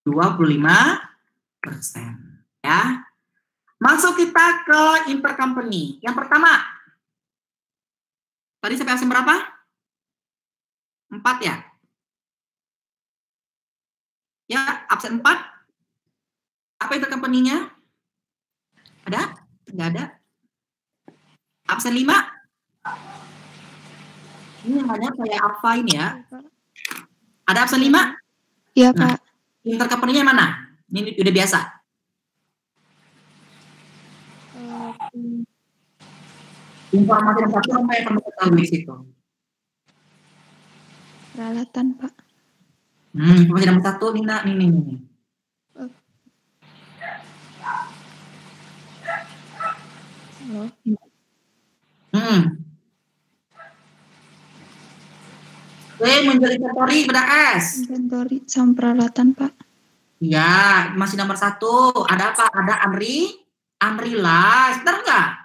25% ya. Masuk kita ke intercompany. Yang pertama, tadi sampai absen berapa? 4 ya? Ya, absen 4. Apa intercompany-nya? Ada? Enggak ada. Absen 5. Ini namanya kayak apa ini ya? Ada absen 5? Iya, Nah, Pak. intercompany-nya mana? Ini udah biasa. Informasi yang satu apa yang perlu ketahui di situ? Peralatan, Pak. Informasi nomor 1, Nina, nih. Halo. Oke, menjadi inventory beda S. Inventory sama peralatan, Pak. Ya, masih nomor 1. Ada apa? Ada unrealized. Benar nggak?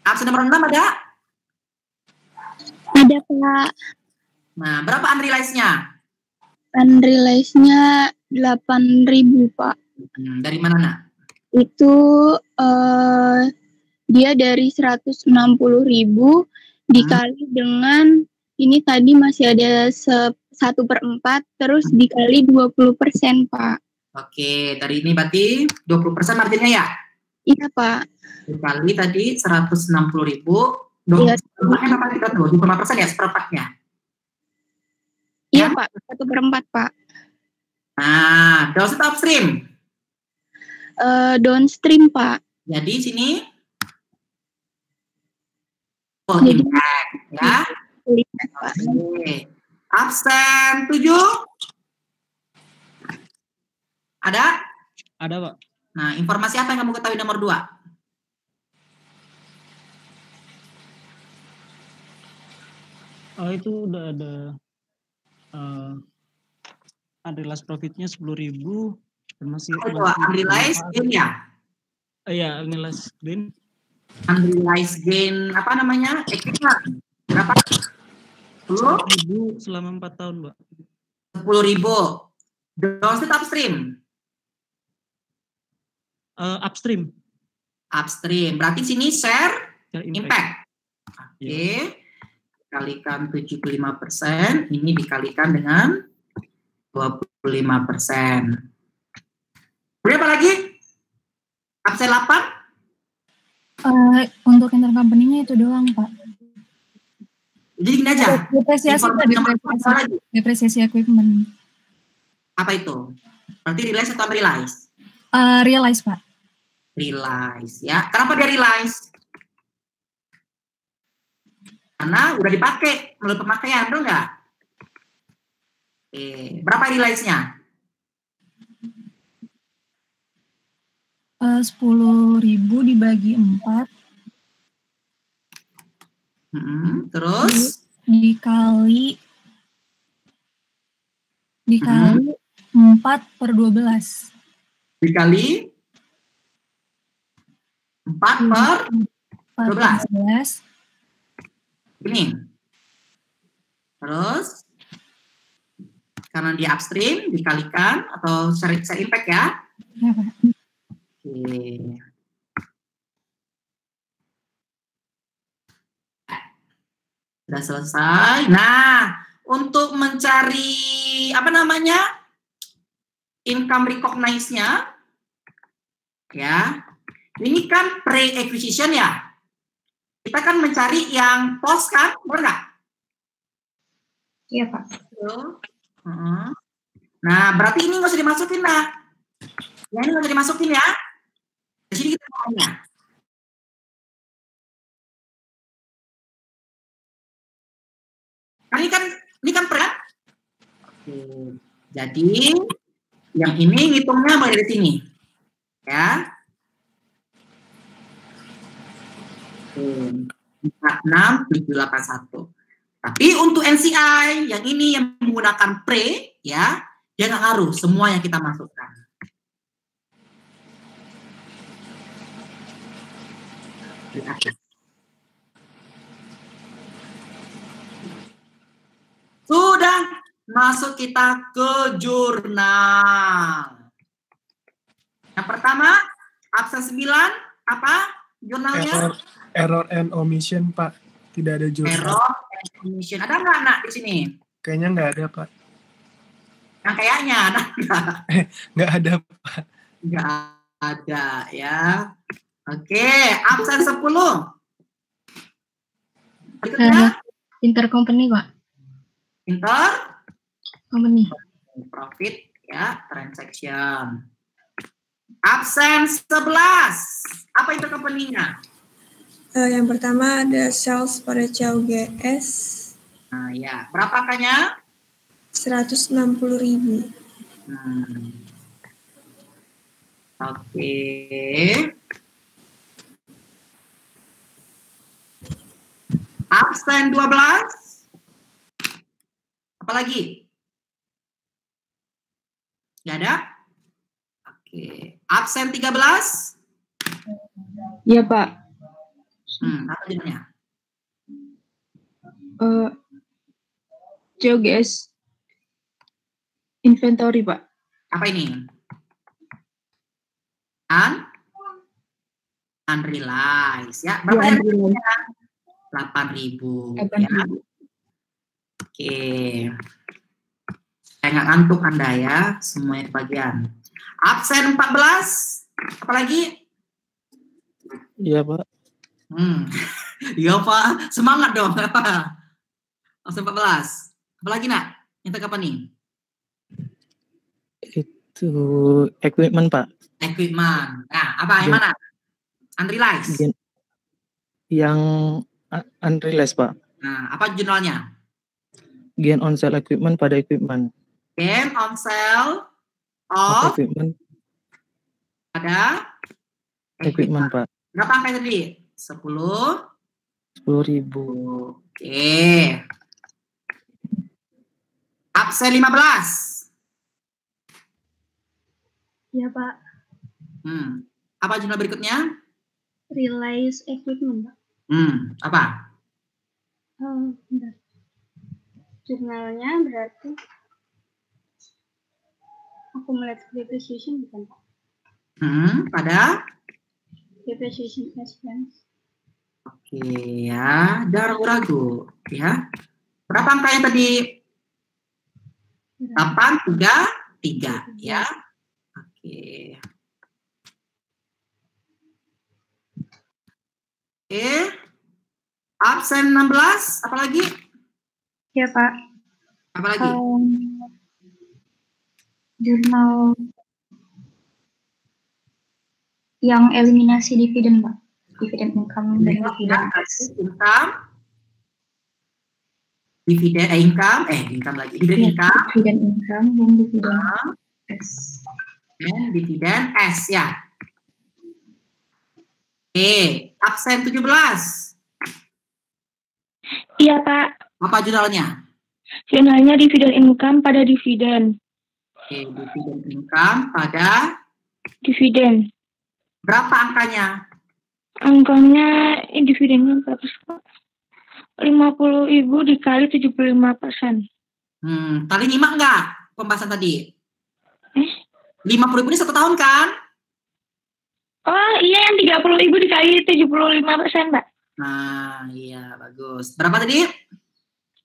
Absen nomor 6 ada? Ada, Pak. Nah, berapa unrealized-nya? Unrealized-nya 8.000, Pak. Dari mana, nak? Itu dia dari 160.000 dikali dengan ini tadi masih ada 1/4 terus dikali 20%, Pak. Oke, dari ini berarti 20% marginnya ya? Iya, Pak. Dikali tadi 160.000. Iya. Seperempatnya berapa kita tuh? 25% ya seperempatnya? Iya, Ya? Pak. 1/4, Pak. Nah, downstream upstream. Downstream, Pak. Jadi sini Jadi, impact ya. lihat, Pak. Oke. Absen 7. Ada? Ada, Pak. Nah, informasi apa yang kamu ketahui nomor 2? Itu udah ada unrealized profitnya 10.000 dan masih Unrealized gain ya? Iya, unrealized gain. Unrealized gain apa namanya? Equivalent. Berapa? 10.000 selama 4 tahun, Pak. 10.000. Downstream upstream. Upstream. Upstream. Berarti sini share Impact. impact. Oke. Kalikan 75%, ini dikalikan dengan 25%. Berapa lagi? Absen 8? Untuk intercompany-nya itu doang, Pak. Jadi gini aja. Depresiasi, Pak. Depresiasi equipment. Apa itu? Berarti realize atau unrealize? Realize, Pak. Realize ya. Kenapa dia realize? Karena udah dipakai melalui pemakaian, betul nggak? Berapa realize-nya? 10.000 dibagi 4. Terus? Dikali 4/12. Dikali 4/12. Ini. Terus karena dia upstream dikalikan atau share impact ya. Ya, Pak. Oke. Sudah selesai. Nah, untuk mencari apa namanya? Income recognize-nya ya. Ini kan pre-acquisition ya. Kita kan mencari yang post kan, benar nggak? Iya, Pak. Nah, berarti ini nggak usah dimasukin, nak. Ya, ini nggak usah dimasukin ya. Di sini kita ngomongnya. Nah, ini kan per. Jadi yang ini ngitungnya mulai dari sini, ya. 46,781. Tapi untuk NCI yang ini yang menggunakan pre ya, dia nggak ngaruh semua yang kita masukkan. Sudah masuk kita ke jurnal. Yang pertama, absen 9 apa jurnalnya? Error and omission, Pak. Tidak ada jurnal. Error and omission. Ada nggak, nak, di sini? Kayaknya nggak ada, Pak. Yang kayaknya ada nggak? Nggak ada, Pak. Nggak ada, ya. Oke, absen 10. Berikutnya, Intercompany, Pak. intercompany profit, ya, transaction. Absen 11. Apa intercompany-nya? Yang pertama ada sales pada CUGS. Nah, ya. Berapa angkanya? 160.000. Oke. Absen 12. Apa lagi? Nggak ada? Oke. Absen 13. Iya, Pak. Apa judulnya? COGS inventory, Pak. Apa ini? Unrealized ya. Berapa Ya, ya? 8.000. Ya. Oke. Saya nggak ngantuk Anda ya, semuanya bagian. Absen 14. Apalagi? Iya, Pak. Iya, Pak. Semangat dong. Absen 14. Apalagi, Nak? Yang kapan nih? Itu equipment, Pak. Equipment. Nah, apa? Yang mana? Unrealized. Yang unrealized, Pak. Nah, apa jurnalnya? Gain on sale equipment pada equipment. Gain on sale of Equipment ada equipment, Pak. Berapa angka tadi? 10. 10.000. Oke. Absen 15. Ya, Pak. Apa jurnal berikutnya? Realize equipment, Pak. Apa? Bentar. Jurnalnya berarti accumulated depreciation bukan, Pak? Pada? Depreciation expense. Oke ya, jangan ragu-ragu ya. Berapa angkanya tadi? 8, 3, 3 ya. Oke. Oke. Absen 16, apalagi? Ya, Pak. Apalagi? Jurnal yang eliminasi dividen, Pak. Dividen income dan dividen Income. Income lagi. Dividen income. Dividen income dan dividen S. Dan dividen S ya. Oke, absen 17. Iya, Pak. Apa jurnalnya? Jurnalnya dividen income pada dividen. Oke, dividen income pada Dividen. berapa angkanya? Angkanya dividennya berapa, Pak? 50.000 dikali 75%. Tadi nyimak nggak pembahasan tadi? 50.000 ini 1 tahun kan? Oh iya, yang 30.000 dikali 75%, Pak. Nah, iya bagus. Berapa tadi?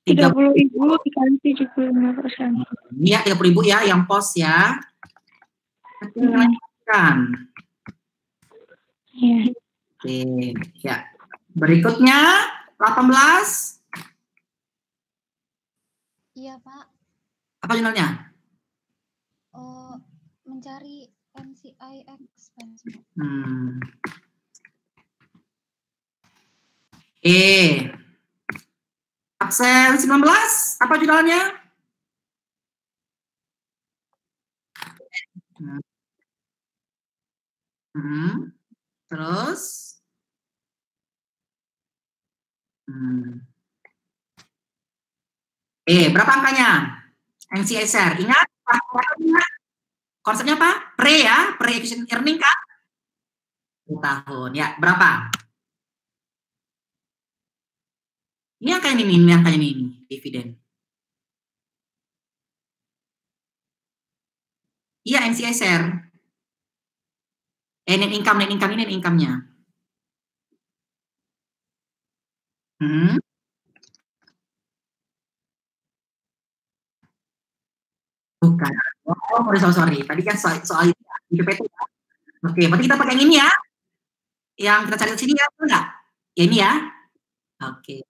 30.000 dikali 75%. Iya, 30.000 ya, yang pos ya. Kan? Iya. Oke, ya. Berikutnya 18. Iya, Pak. Apa jurnalnya? Mencari NCI expense. Absen 19, apa jurnalnya? Terus? Berapa angkanya? NCSR. Ingat? Konsepnya apa? Pre ya? Pre-efficient earning kan? 2 tahun. Ya, berapa? Ini angkanya ini, dividen. Iya, NCSR. Net income ini net income-nya. Bukan. Oh, sorry. Tadi kan soal itu IPPT. Oke, berarti kita pakai yang ini ya. Yang kita cari di sini ya, enggak? Ya ini ya. Oke.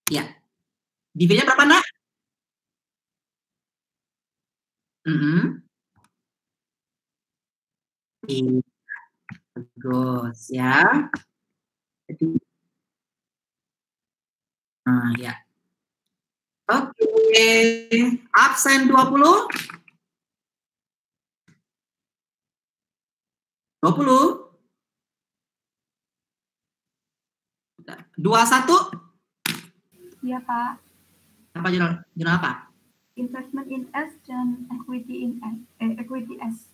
Ya. Dividennya berapa, Nak? Bagus ya. Jadi, ya. Oke. Absen 20. 20. 21. Iya, Pak. Apa jurnal apa? Investment in S dan equity in S. Equity S.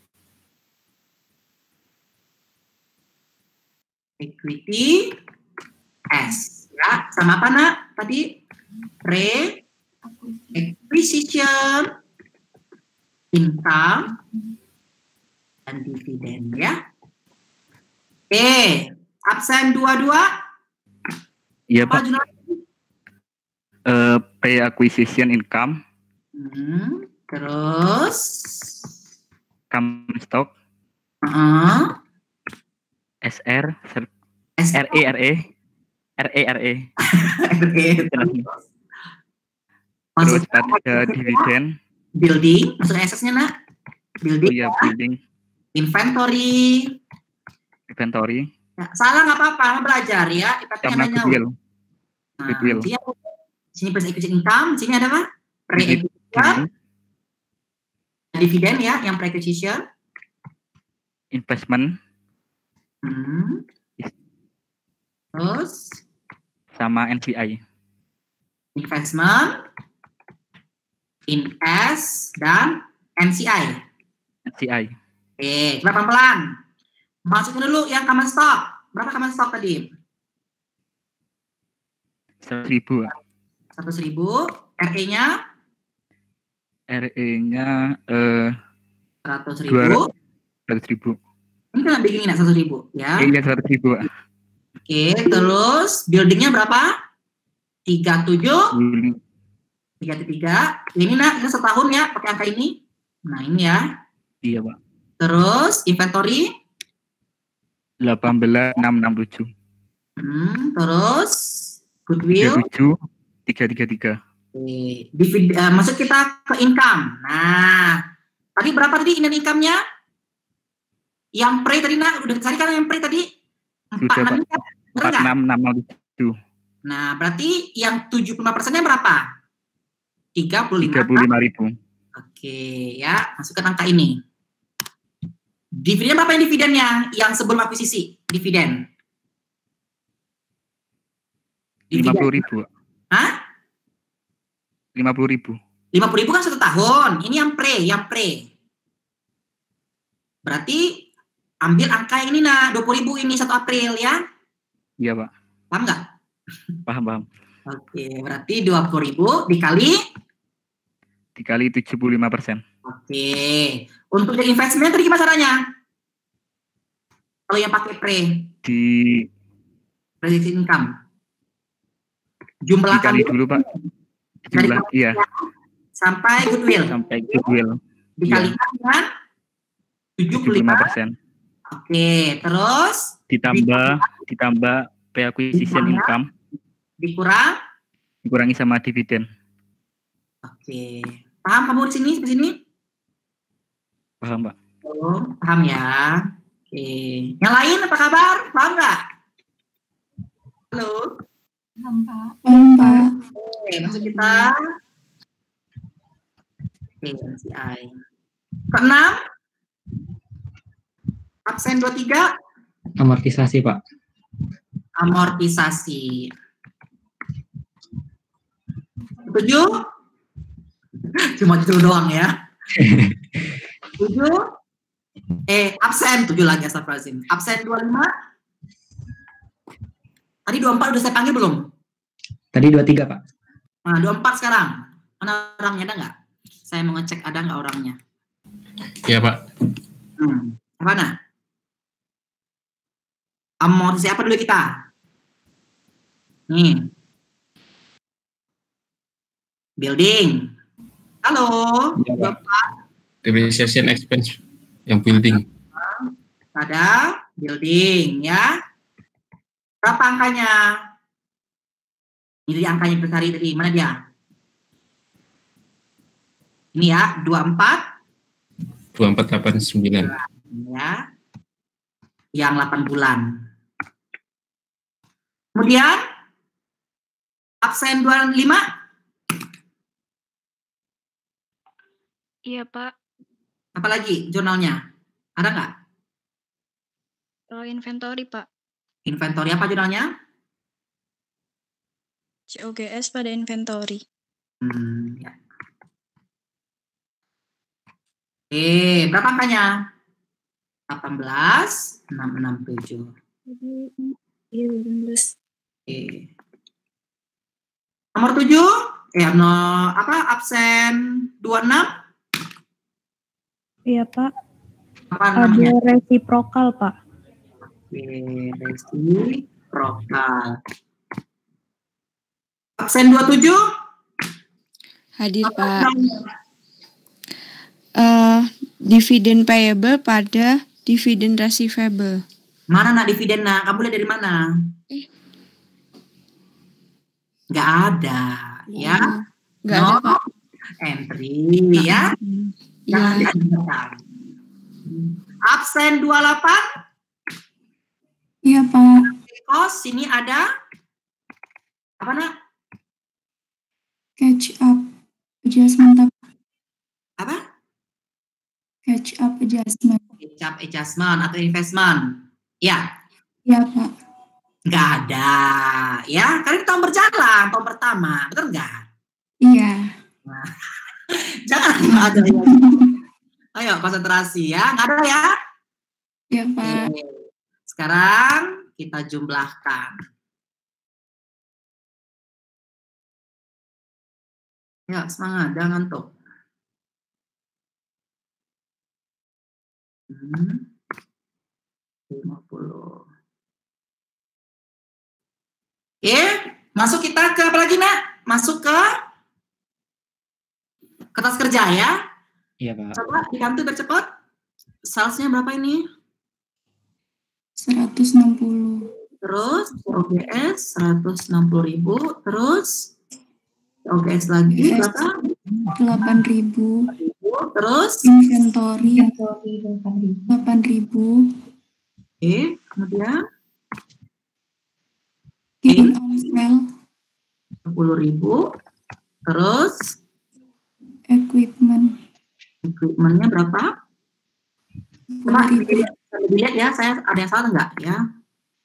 Equity S. Ya, sama apa, Nak? Tadi acquisition, income, dan dividen ya. Absen 22. Iya, Apa Pak. jurnal? Pre-acquisition income. Terus common stock, SR, RE. Terus ada dividen. Building, masuk SS-nya nak. Building. Iya, building. Inventory. Ya, salah nggak apa-apa, belajar ya. Sama goodwill. Goodwill. Sini pre-acquisition income, sini ada apa? Pre-acquisition. Dividen ya, yang pre-acquisition. Investment. Terus sama NCI. Investment, Invest, dan NCI. Oke, coba pelan-pelan. Masukin dulu yang common stock. Berapa common stock tadi? 100.000. 100.000. RE-nya? RE-nya 100.000. 100.000. Ini kan bikin 100.000 ya. Iya, 100.000. Oke, terus buildingnya berapa? 37. 33. Ini nak, ini setahun ya pakai angka ini. Nah ini ya. Iya Pak. Terus inventory 18.667. Terus goodwill 333. Masuk kita ke income. Nah, tadi berapa tadi income-nya? Yang pre tadi nak udah cari kan yang pre tadi? 46.607. Nah, berarti yang 75%-nya berapa? 35.000. Oke, ya, masukkan angka ini. Dividen berapa yang dividennya? Yang sebelum akuisisi, dividen. 50.000. Hah? 50.000. 50.000 kan 1 tahun. Ini yang pre. Berarti ambil angka ini nah, 20.000 ini 1 April ya. Iya, Pak. Paham nggak? Paham. Oke, berarti 20.000 dikali 75%. Oke. Untuk yang investment tadi gimana caranya? Kalau yang pakai pre di prediksi income. Jumlah dikali dulu, Pak. Jumlah iya. Sampai goodwill. Dikalikan dengan 75%. Oke, terus ditambah pre-acquisition income. Dikurangi sama dividen. Oke. Paham kamu di sini sampai sini? Paham, Pak. Oh, paham ya. Oke. Yang lain apa kabar? Paham nggak? Halo. Paham, Pak. Oke, masuk kita. Oke, NCI. Keenam. Absen 23. Amortisasi, Pak. Amortisasi. 7. Cuma itu doang ya. 7. Absen 7 lagi astagfirullahaladzim. Absen 25. Tadi 24 udah saya panggil belum? Tadi 23, Pak. Nah, 24 sekarang. Mana orangnya, ada nggak? Saya mau ngecek ada nggak orangnya. Iya, Pak. Mana? Amortisasi apa dulu kita? Nih. Building. Halo. Ya, Pak. Depreciation expense yang building. Ada building ya. Berapa angkanya? Ini angkanya besar tadi. Mana dia? Ini ya, 24. 2489. Ya. Yang 8 bulan. Kemudian absen 25. Iya, Pak. Apalagi jurnalnya? Ada nggak? Inventory, Pak. Inventory apa jurnalnya? COGS pada inventory. Ya. Berapa angkanya? 18.667. Iya, 18. Nomor 7, absen 26. Iya, Pak. Apa namanya? Ada resiprokal, Pak. Resiprokal. Absen 27. Hadir, Pak. dividen payable pada dividen receivable. Mana nak dividen nak? Kamu lihat dari mana? Nggak ada, ya? Nggak ada, Pak. Entry, ya? Jangan diadakan. Absen 28. Iya, Pak. Kos, sini ada apa nak? Catch up adjustment. Apa? Catch up adjustment. Catch up adjustment atau investment. Ya. Iya, Pak. Nggak ada, ya? Karena tahun berjalan, tahun pertama, betul nggak? Iya. Nah, jangan nggak ada ya. Ayo konsentrasi ya, nggak ada ya? Iya, Pak. Oke. Sekarang kita jumlahkan. Ya, semangat, jangan ngantuk. 50. Oke, masuk kita ke apa lagi, Nak? Masuk ke kertas kerja ya. Iya, Pak. Coba diganti biar cepat. Salesnya berapa ini? 160. Terus OGS 160.000. Terus OGS lagi berapa? 8.000. Terus Inventory 8.000. Oke, kemudian Gain on sale 10.000. Terus equipmentnya berapa? Coba dilihat ya, saya ada yang salah enggak ya?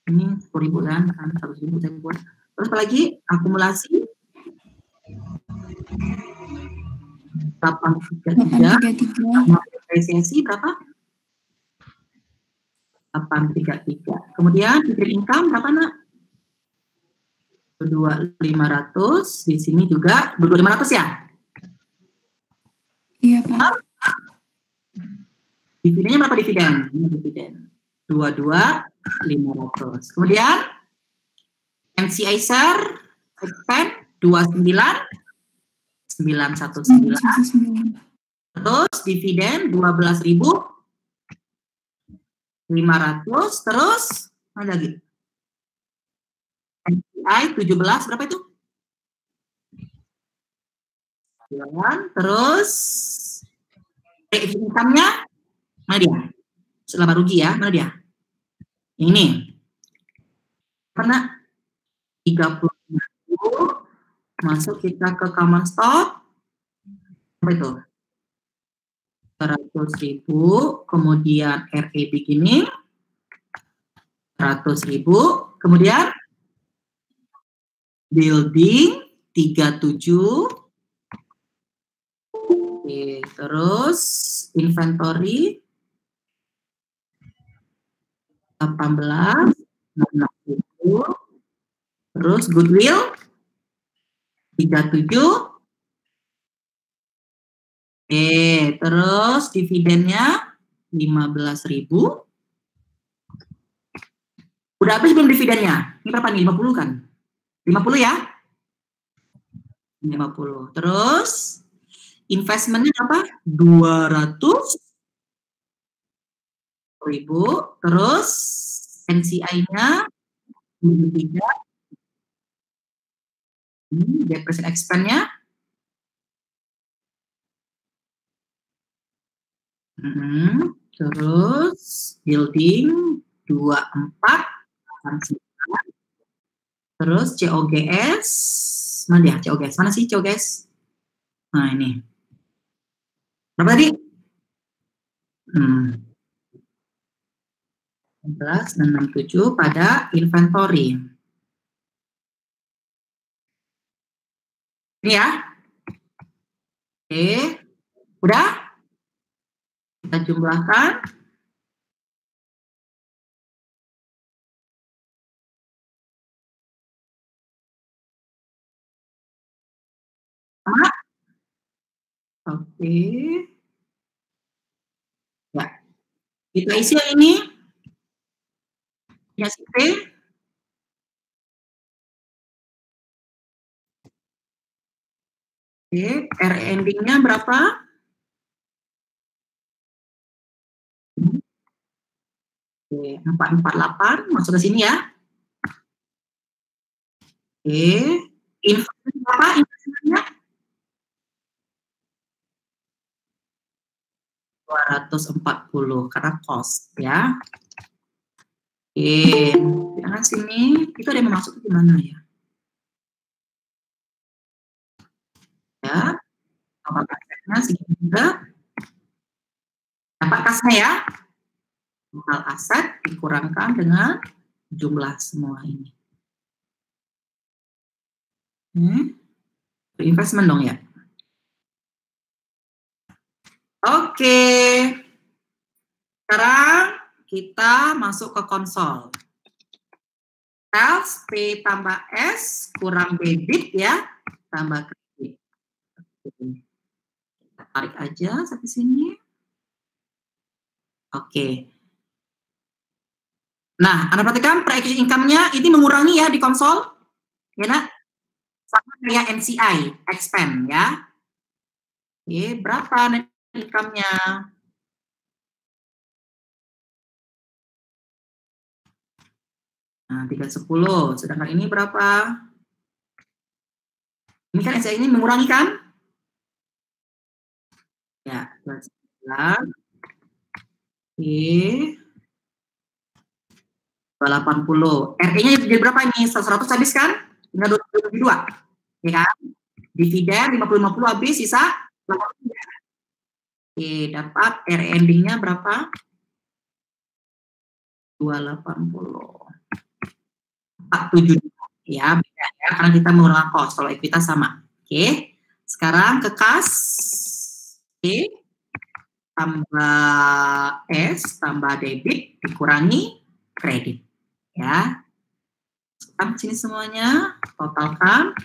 Ini 10.000 kan 100.000 saya buat. Terus apa lagi? Akumulasi 833. Depresiasi berapa? 833. Kemudian dividen income berapa, Nak? 2.500. Di sini juga 2.500 ya? Iya, Pak. Dividennya berapa dividen? Ini dividen 22.500. Kemudian NCI share expense 29.919. Terus dividen 12.500. Terus ada lagi. NCI 17 berapa itu? Terus income-nya mana dia? Selama rugi ya, mana dia? Ini. Karena 30.000 masuk kita ke common stock. Apa itu? 100.000, kemudian RE beginning 100.000, kemudian building 37. Oke, terus inventory 18, 16.000, terus goodwill 37. Oke, terus dividennya 15.000. Udah habis belum dividennya? Ini berapa nih? 50 kan? 50 ya? 50. Terus investmentnya berapa? 200.000. Terus NCI-nya 3. Depreciation expense-nya terus building 24. Terus COGS mana dia? COGS mana sih COGS? Nah ini berapa tadi? 11.667 pada inventory. Ini ya. Oke. Udah? Kita jumlahkan. Oke. Ya. Kita isi yang ini. Ya, oke. Oke, R endingnya berapa? Oke, 448 masuk ke sini ya. Oke, investasi berapa investasinya? 240 karena cost ya. Oke, karena sini itu ada yang masuk di mana ya? Ya, total asetnya segini juga. Dapat kasnya ya. Total aset dikurangkan dengan jumlah semua ini. Investment dong ya. Oke. Sekarang kita masuk ke konsol. Sales P tambah S kurang debit ya, tambah kredit. Kita tarik aja sampai sini. Oke. Nah, Anda perhatikan pre-acquisition income-nya ini mengurangi ya di konsol. Ya, nak? Sama kayak NCI, expand ya. Oke, berapa net income-nya? Nah, 310. Sedangkan ini berapa? Ini kan NCI ini mengurangi kan? Ya, 209. Oke. 280. RE-nya jadi berapa ini? 100 habis kan? Tinggal 22. Ya kan? Dividen 50-50 habis, sisa 83. Oke, dapat RE ending-nya berapa? 280. 472. Ya, beda ya, karena kita mengurangi cost. Kalau ekuitas sama. Oke. Sekarang ke kas. Oke. Tambah S, tambah debit, dikurangi kredit. Ya. Sekarang sini semuanya, totalkan.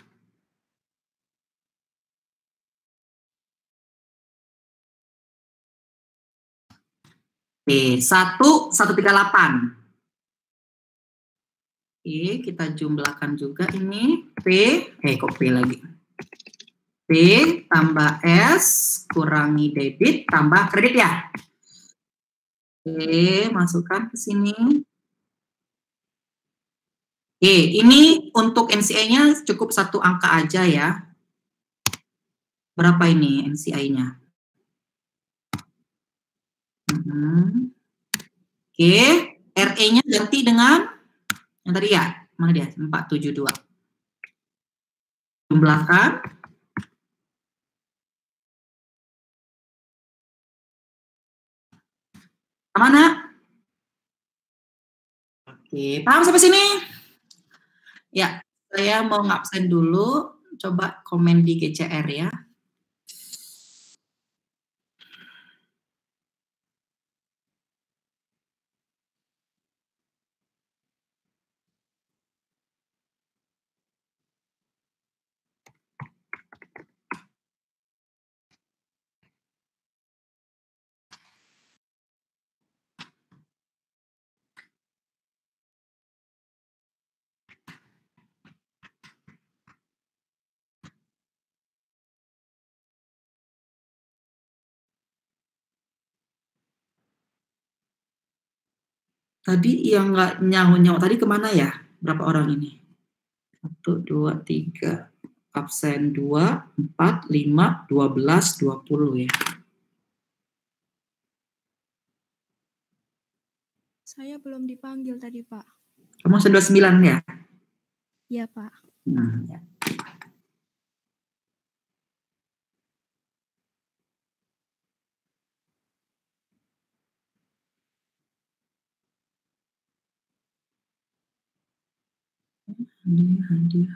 Oke, 1138. Oke, kita jumlahkan juga ini. Kok P lagi? P tambah S kurangi debit tambah kredit ya. Oke, masukkan ke sini. Oke, ini untuk NCI-nya cukup satu angka aja ya. Berapa ini NCI-nya? Oke, RE-nya ganti dengan yang tadi ya, mana dia? 472. Jumlahkan. Mana? Oke, paham sampai sini? Ya, saya mau ngabsen dulu. Coba komen di GCR ya. Tadi yang nggak nyawa-nyawa tadi kemana ya? Berapa orang ini? 1, 2, 3. Absen 2, 4, 5, 12, 20 ya. Saya belum dipanggil tadi, Pak. Kamu sudah 9 ya? Iya, Pak. Ya. Hadir.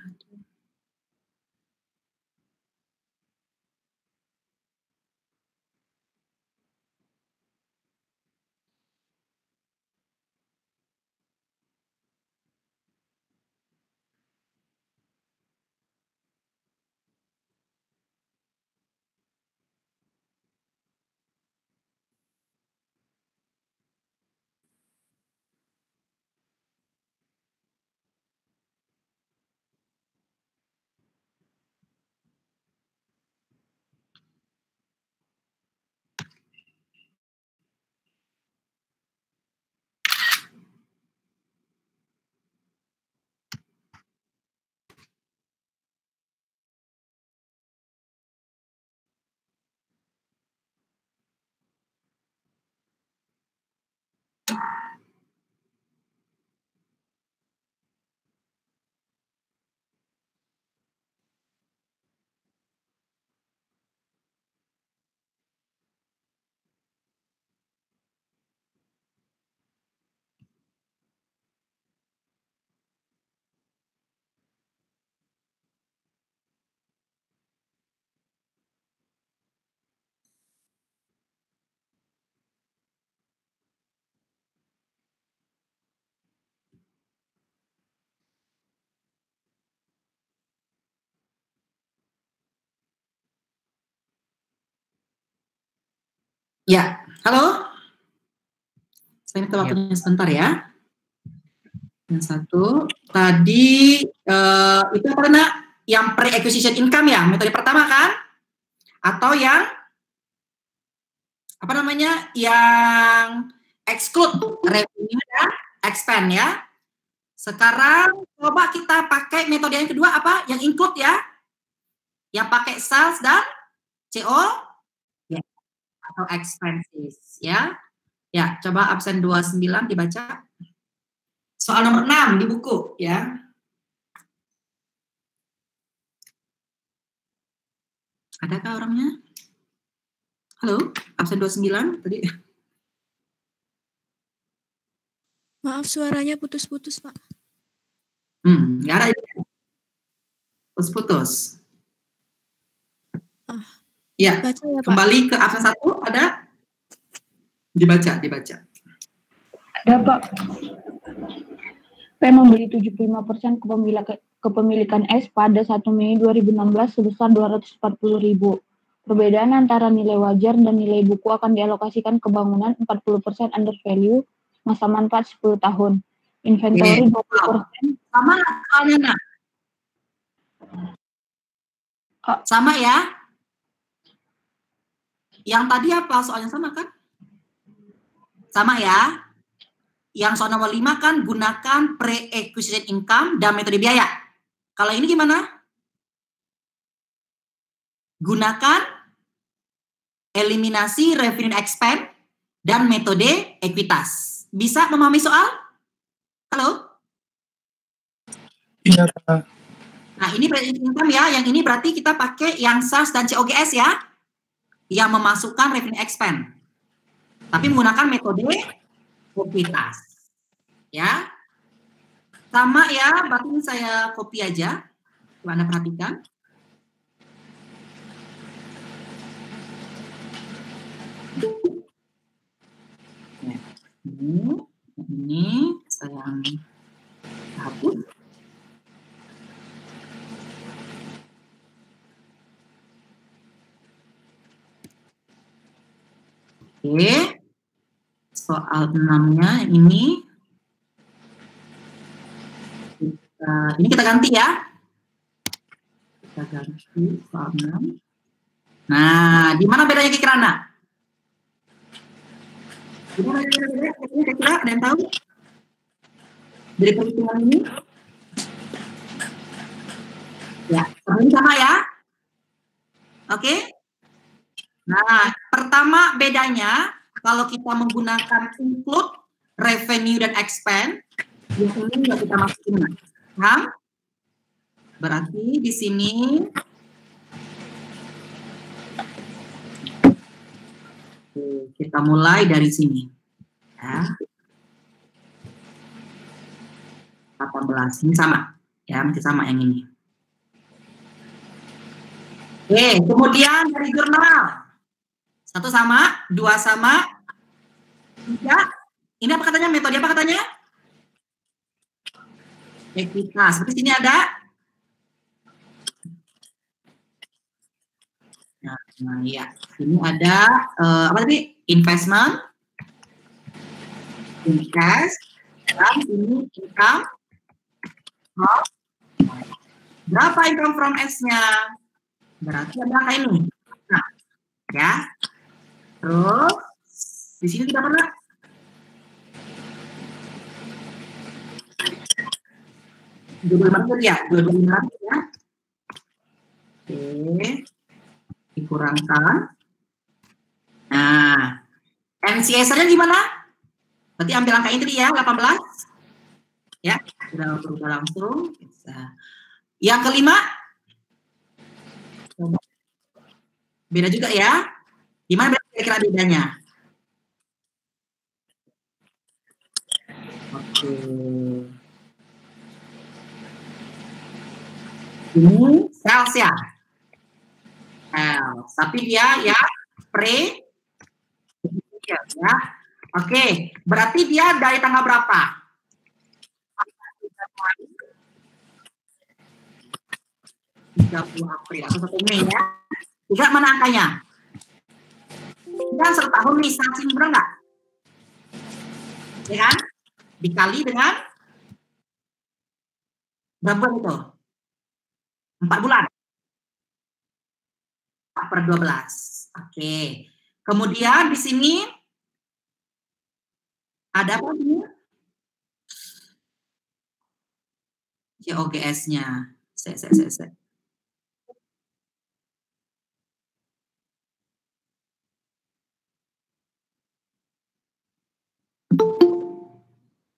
Ya, halo. Saya minta waktunya sebentar ya. Yang satu, tadi itu apa nak? Yang pre-acquisition income ya, metode pertama kan? Atau yang apa namanya? Yang exclude revenue dan expand ya. Sekarang coba kita pakai metode yang kedua apa? Yang include ya. Yang pakai sales dan CO ya. Atau expenses ya. Ya, coba absen 29 dibaca. Soal nomor 6 di buku ya. Adakah orangnya? Halo, absen 29 tadi. Maaf, suaranya putus-putus, Pak. Nggak ada. Putus-putus. Ya, Baca ya, Pak. kembali ke absen 1 ada? Dibaca. Ada, Pak. P membeli 75% kepemilikan S pada 1 Mei 2016 sebesar 240.000. Perbedaan antara nilai wajar dan nilai buku akan dialokasikan ke bangunan 40% under value, masa manfaat 10 tahun. Inventory 20%. Sama soalnya, nak. Sama ya? Yang tadi apa soalnya sama kan? Sama ya? Yang soal nomor 5 kan gunakan pre-acquisition income dan metode biaya. Kalau ini gimana? Gunakan eliminasi revenue expense dan metode ekuitas. Bisa memahami soal? Halo? Iya, Pak. Nah, ini pre-acquisition income ya. Yang ini berarti kita pakai yang SAS dan COGS ya. Yang memasukkan revenue expense. Tapi menggunakan metode ekuitas. Ya. Sama ya, berarti ini saya copy aja. Coba Anda perhatikan. Ini saya hapus. Oke. Soal 6-nya ini kita ganti ya. Kita ganti soal 6. Nah, di mana bedanya kira-kira Anda? Gimana kira-kira ada yang tahu? Dari perhitungan ini? Ya, sama ya. Oke. Nah, pertama bedanya kalau kita menggunakan include revenue dan expense, ini nggak kita masukin. Paham? Berarti di sini kita mulai dari sini. Ya. 18. Ini sama. Ya, masih sama yang ini. Oke, kemudian dari jurnal. 1 sama, 2 sama, 3. Ini apa katanya? Metode apa katanya? Ekuitas. Seperti sini ada. Nah, ya. Ini ada apa tadi? Investment, invest, dan ini income. Berapa income from S-nya? Berarti ada angka ini. Nah, ya. Terus di sini kita pernah ya, 25 ya. Oke. Dikurangkan. Nah, NCS-nya gimana? Berarti ambil angka ini ya, 18. Ya, sudah berubah langsung. Yang kelima, beda juga ya. Gimana kira-kira bedanya? Oke. Ini sales ya. Sales. Tapi dia ya pre ya. Oke, berarti dia dari tanggal berapa? 30 April atau 1 Mei ya. Lihat mana angkanya? Dan 1 tahun nih, sanksi murah nggak? Ya kan? Dikali dengan berapa itu? 4 bulan. 4/12. Oke. Kemudian di sini ada apa ini? COGS-nya.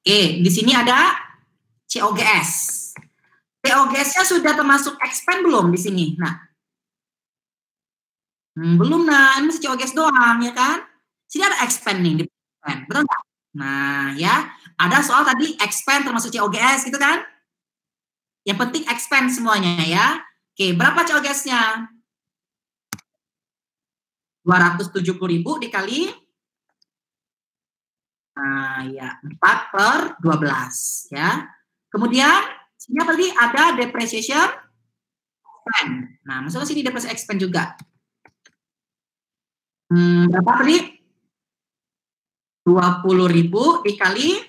Oke, di sini ada COGS. COGS-nya sudah termasuk expense belum di sini? Nah, belum, nah, ini masih COGS doang, ya kan? Sini ada expense nih, betul nggak? Nah, ya, ada soal tadi expense termasuk COGS, gitu kan? Yang penting expense semuanya, ya. Oke, berapa COGS-nya? 270.000 dikali, nah, ya, 4/12, ya. Kemudian, sini apa tadi? Ada depreciation expense. Nah, masuklah sini depreciation expense juga. Berapa tadi? 20.000 dikali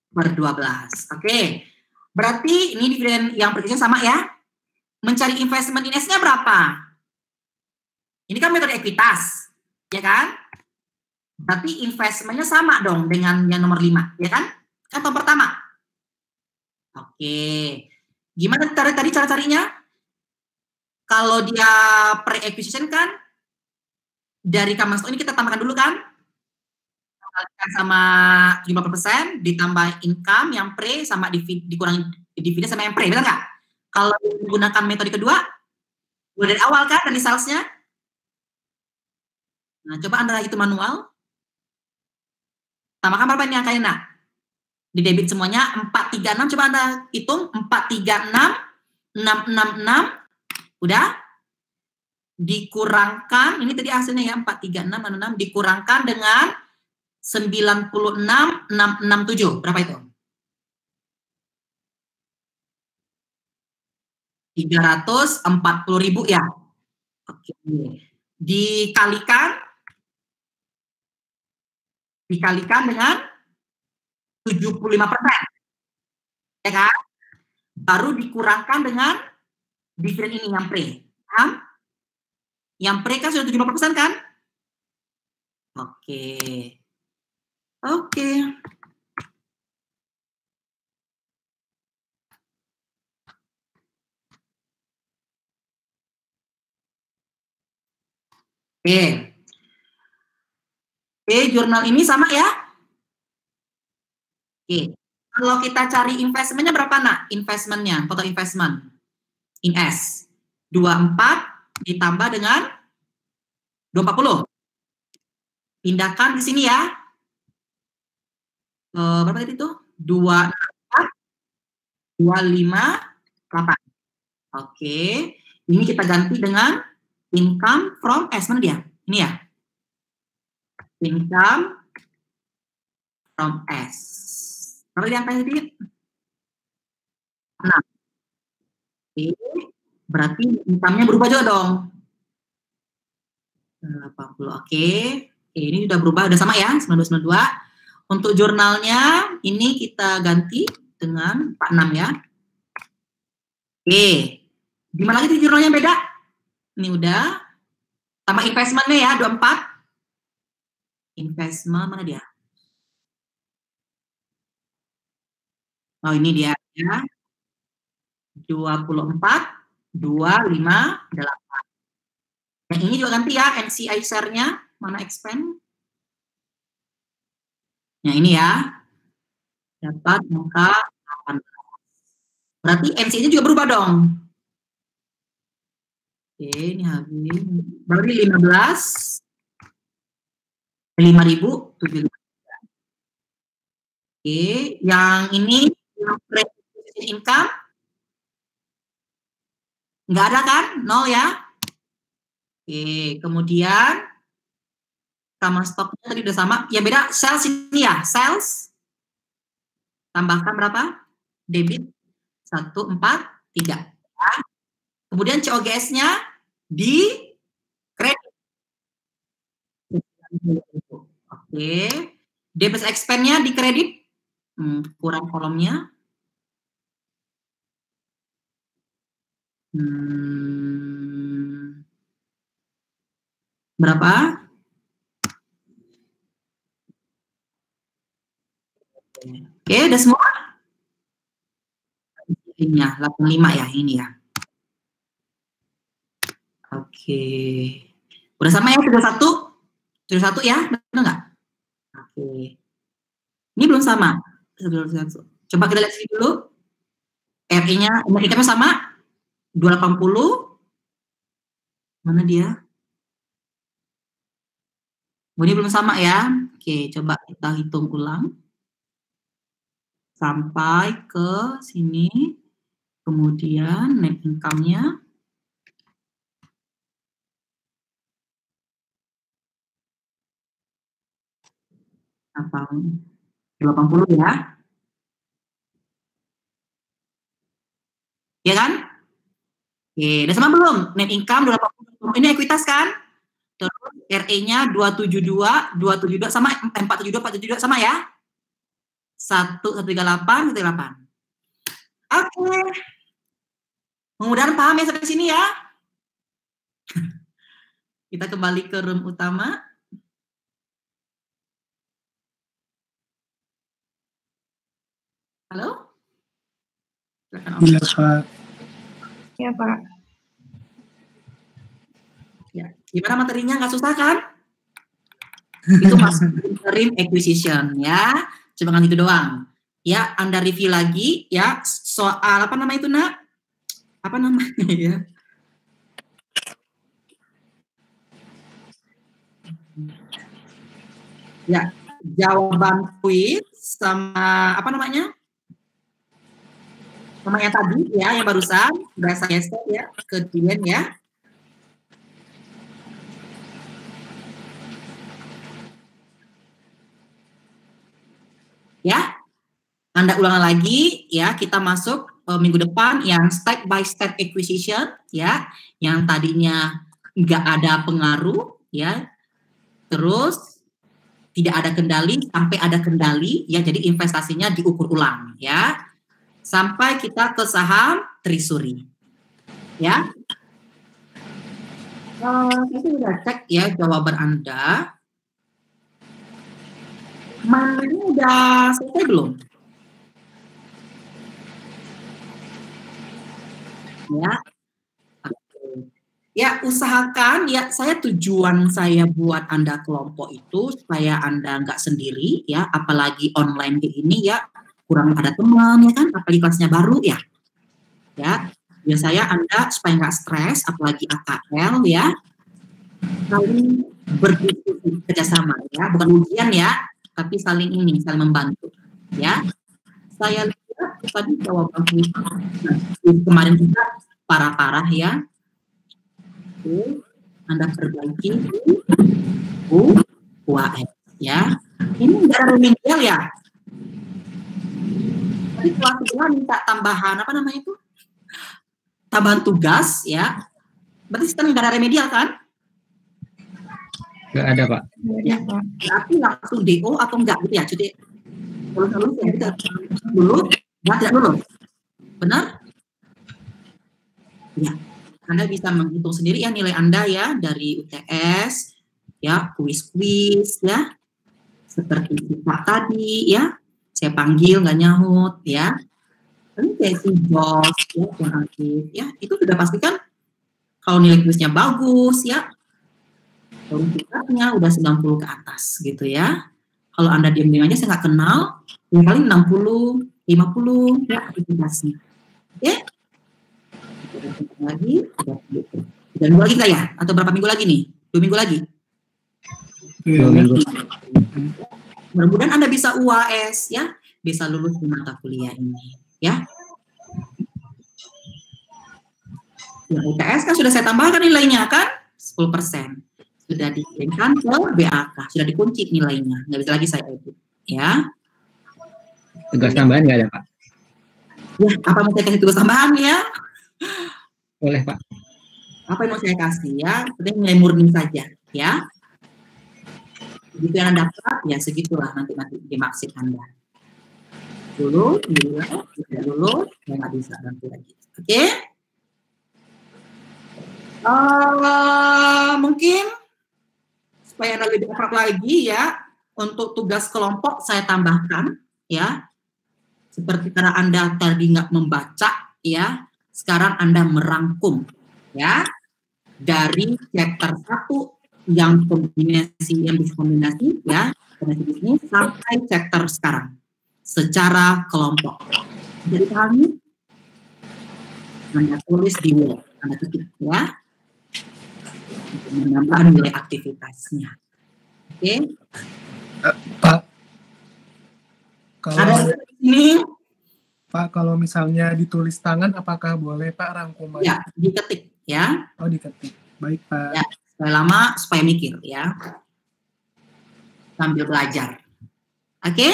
4/12. Oke. Berarti ini dividen yang periksa sama ya. Mencari investment in-nya berapa? Ini kan metode ekuitas, ya kan? Berarti investmentnya sama dong dengan yang nomor 5, ya kan? Kan tahun pertama. Oke. Gimana tadi cara carinya? Kalau dia pre-acquisition kan, dari common stock ini kita tambahkan dulu kan? Kalikan sama 50%, ditambah income yang pre sama dikurangi dividen sama yang pre, betul nggak? Kalau menggunakan metode kedua, udah dari awal kan, dari salesnya. Nah, coba Anda itu manual. Tambahkan berapa ini angkanya, nak? Di debit semuanya, 436, coba Anda hitung, 436, 666, udah? Dikurangkan, ini tadi hasilnya ya, 436, 66, dikurangkan dengan 96.667, berapa itu? 340.000 ya. Oke. Dikalikan dengan 75%. Ya kan? Baru dikurangkan dengan dividen ini yang pre. Paham? Yang pre kan sudah 75% kan? Oke. Oke. Oke. Oke, jurnal ini sama ya? Oke. Kalau kita cari investmentnya berapa, nak? Investmentnya, total investment. In S. 24 ditambah dengan 240. Pindahkan di sini ya. Berapa tadi itu? 258. Oke. Ini kita ganti dengan income from S. Mana dia? Ini ya. Income from S. Berapa dia angkanya tadi? 6. Oke. Berarti income-nya berubah juga dong. 80. Oke. Ini sudah berubah, udah sama ya, 9292. Untuk jurnalnya, ini kita ganti dengan 46 ya. Oke. Di mana lagi jurnalnya beda? Ini udah. Tambah investment-nya ya, 24. Investment, mana dia? Oh, ini dia ya. 24, 258. Yang ini juga ganti ya, NCI share-nya. Mana expand? Yang ini ya. Dapat angka 18. Berarti NCI-nya juga berubah dong. Oke, ini habis. Berarti 15. 5.073. Oke, yang ini yang pre-acquisition income nggak ada kan? 0 ya. Oke, kemudian sama stoknya tadi udah sama. Ya beda, sales ini ya, sales. Tambahkan berapa? Debit 143. Ya. Kemudian COGS-nya di kredit. Oke. Debit expense-nya di kredit kurang kolomnya. Berapa? Oke, udah semua? Ini ya, 85 ya, ini ya. Oke. Udah sama ya, sudah satu ya, benar nggak? Oke. Ini belum sama. Coba kita lihat sini dulu. RE-nya, kita sama 280. Mana dia? Ini belum sama ya. Oke, coba kita hitung ulang. Sampai ke sini. Kemudian net income-nya. Apa? 80 ya. Ya kan? Oke, udah sama belum? Net income 280. Ini ekuitas kan? Terus RE-nya 272 sama 472 sama ya? 138. Oke. Mudah-mudahan paham ya sampai sini ya. Kita kembali ke room utama. Halo? Iya, Pak. Ya, Pak. Ya, gimana materinya? Nggak susah kan? Itu masuk interim acquisition ya. Cuma kan itu doang. Ya, Anda review lagi ya soal apa nama itu, Nak? Apa namanya ya? Ya, jawaban kuis sama apa namanya? Sama yang tadi ya, yang barusan sudah saya share ya ke Dian ya. Ya, Anda ulang lagi ya, kita masuk minggu depan yang step by step acquisition ya, yang tadinya nggak ada pengaruh ya, terus tidak ada kendali sampai ada kendali ya, jadi investasinya diukur ulang ya, sampai kita ke saham treasury ya. Saya sudah cek ya jawaban Anda. Ini udah selesai belum? Ya. Ya, usahakan ya, tujuan saya buat Anda kelompok itu supaya Anda nggak sendiri ya, apalagi online kayak ini ya, kurang ada teman ya kan, apalagi kelasnya baru ya. Ya, biasanya Anda supaya nggak stres, apalagi AKL ya, saling berdiskusi kerjasama ya, bukan ujian ya, tapi saling membantu ya. Saya lihat tadi jawaban kemarin juga parah-parah ya. Oke, Anda perbaiki UAS ya. Ini enggak ada remedial ya. Tapi kelas 2 minta tambahan apa namanya itu? Tambahan tugas ya. Berarti sistem enggak ada remedial kan? Enggak ada, Pak. Ya, berarti langsung DO atau enggak gitu ya, cuti. Kalau lulus ya kita dulu, tidak lulus. Benar? Ya. Anda bisa menghitung sendiri ya nilai Anda ya dari UTS, ya kuis-kuis ya, seperti Pak tadi ya, saya panggil nggak nyahut ya, ini kayak si bos ya, yang aktif ya, itu sudah pastikan kalau nilai kuisnya bagus ya, kalau tingkatnya udah 90 ke atas gitu ya. Kalau Anda diam-diam aja saya nggak kenal, ya paling 60, 50 ya aktivitasnya. Oke? Lagi, 3 minggu lagi ya? Atau berapa minggu lagi nih? 2 minggu lagi? 2 minggu. Mudah-mudahan Anda bisa UAS ya, bisa lulus di mata kuliah ini ya. Ya, UTS kan sudah saya tambahkan nilainya kan 10%. Sudah dikirimkan ke BAK, sudah dikunci nilainya, nggak bisa lagi saya edit ya. Tugas tambahan nggak ada, Pak? Ya, apa mau saya kasih tugas tambahan ya? Boleh, Pak. Apa yang mau saya kasih ya? Sebenarnya nilai murni saja ya. Begitu yang Anda dapat, ya segitulah nanti dimaksud Anda. Dulu, tidak dulu, ya nggak bisa nanti lagi. Oke? Mungkin supaya Anda lebih akrab lagi ya, untuk tugas kelompok saya tambahkan ya. Seperti karena Anda tadi nggak membaca ya, sekarang Anda merangkum ya dari chapter 1 yang kombinasi ya, ini sampai chapter sekarang secara kelompok. Jadi pahami? Anda tulis di Word, Anda ketik ya, untuk menambah nilai aktivitasnya. Oke? Pak, kalau ini Pak, kalau misalnya ditulis tangan, apakah boleh Pak rangkuman? Ya, diketik ya. Oh, diketik. Baik Pak. Ya, supaya lama, supaya mikir ya. Sambil belajar. Oke?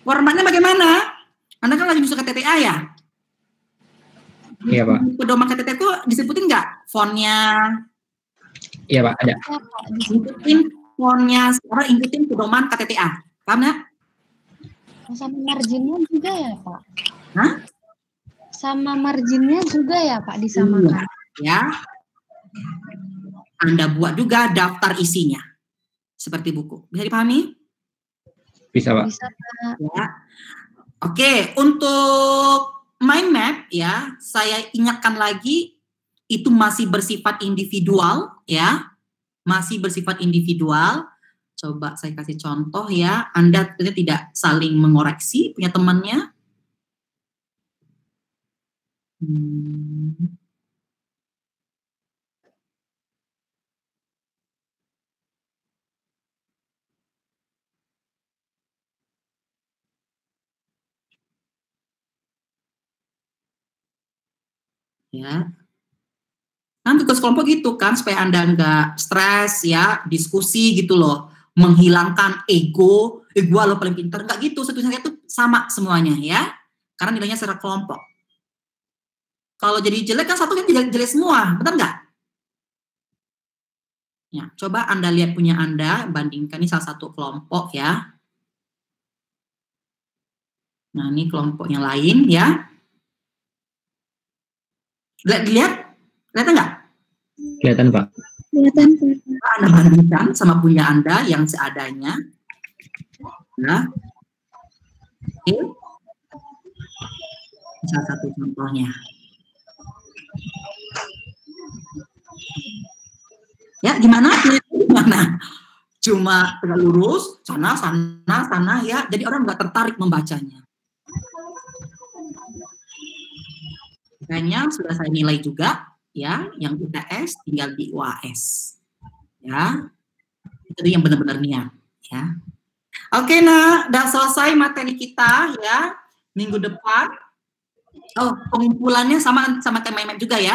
Formatnya bagaimana? Anda kan lagi masuk ke TTA ya? Iya Pak. Pedoman KTT itu disebutin nggak fontnya? Iya Pak, ada. Ikutin fontnya, sekarang ikutin pedoman KTTA. Paham nggak? Sama marginnya juga ya Pak? Hah? Sama marginnya juga ya Pak disamakan? Ya. Anda buat juga daftar isinya. Seperti buku. Bisa dipahami? Bisa Pak. Bisa Pak. Ya. Oke, untuk mind map ya, saya ingatkan lagi itu masih bersifat individual ya. Masih bersifat individual. Coba saya kasih contoh ya, Anda tidak saling mengoreksi punya temannya. Ya. Kan tugas kelompok gitu kan, supaya Anda nggak stres ya, diskusi gitu loh. Menghilangkan ego lo paling pintar, nggak gitu, satu-satunya itu sama semuanya ya, karena nilainya secara kelompok. Kalau jadi jelek kan satu kan jelek semua, benar nggak? Ya, coba Anda lihat punya Anda, bandingkan ini salah satu kelompok ya. Nah ini kelompok yang lain ya. Kelihatan nggak? Kelihatan Pak. Kelihatan. Anda bandingkan sama punya Anda yang seadanya. Nah, oke. Salah satu contohnya. Ya, gimana? Cuma tegak lurus, sana ya. Jadi orang nggak tertarik membacanya. Makanya sudah saya nilai juga. Ya, yang UTS tinggal di UAS, ya, itu yang benar-benar niat, ya. Oke, nah, udah selesai materi kita, ya, minggu depan. Oh, pengumpulannya sama kayak juga ya,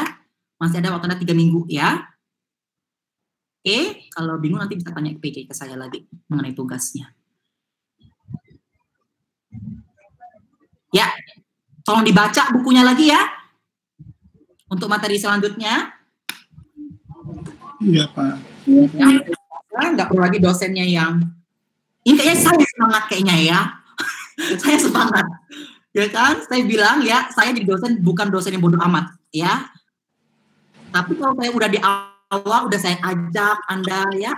masih ada waktu 3 minggu, ya. Oke, kalau bingung nanti bisa tanya ke PJ ke saya lagi mengenai tugasnya. Ya, tolong dibaca bukunya lagi ya. Untuk materi selanjutnya. Iya Pak. Ya, nggak perlu lagi dosennya yang ini kayaknya saya semangat kayaknya ya. Saya semangat. Ya kan? Saya bilang ya, saya jadi dosen bukan dosen yang bodoh amat ya. Tapi kalau saya udah di awal udah saya ajak Anda ya.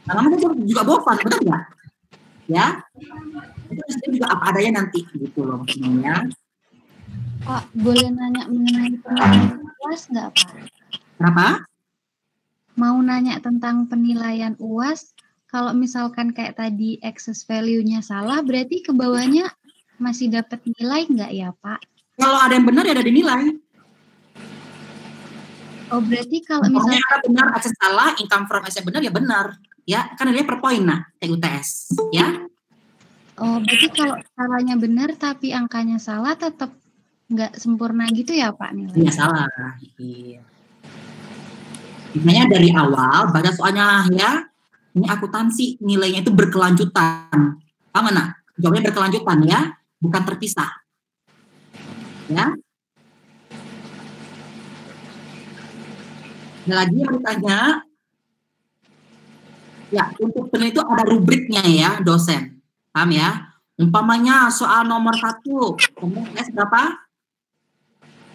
Karena juga bosan, benar nggak? Ya. Itu juga apa adanya nanti gitu loh maksudnya. Pak, boleh nanya mengenai penilaian UAS nggak, Pak? Kenapa? Mau nanya tentang penilaian UAS, kalau misalkan kayak tadi excess value-nya salah, berarti ke bawahnya masih dapat nilai nggak ya, Pak? Kalau ada yang benar ya ada dinilai. Oh, berarti kalau misalnya ada benar, access salah, income from access benar ya benar. Ya, kan dia per poin nah, TUTS, ya. Oh, berarti kalau salahnya benar tapi angkanya salah tetap nggak sempurna gitu ya Pak nilainya? Iya salah. Iya. Makanya dari awal baca soalnya ya, ini akuntansi nilainya itu berkelanjutan. Paham nggak? Jawabnya berkelanjutan ya, bukan terpisah. Ya. Ada lagi yang ditanya? Ya, untuk penelitian itu ada rubriknya ya, dosen. Paham ya? Umpamanya soal nomor 1, kemudian S berapa?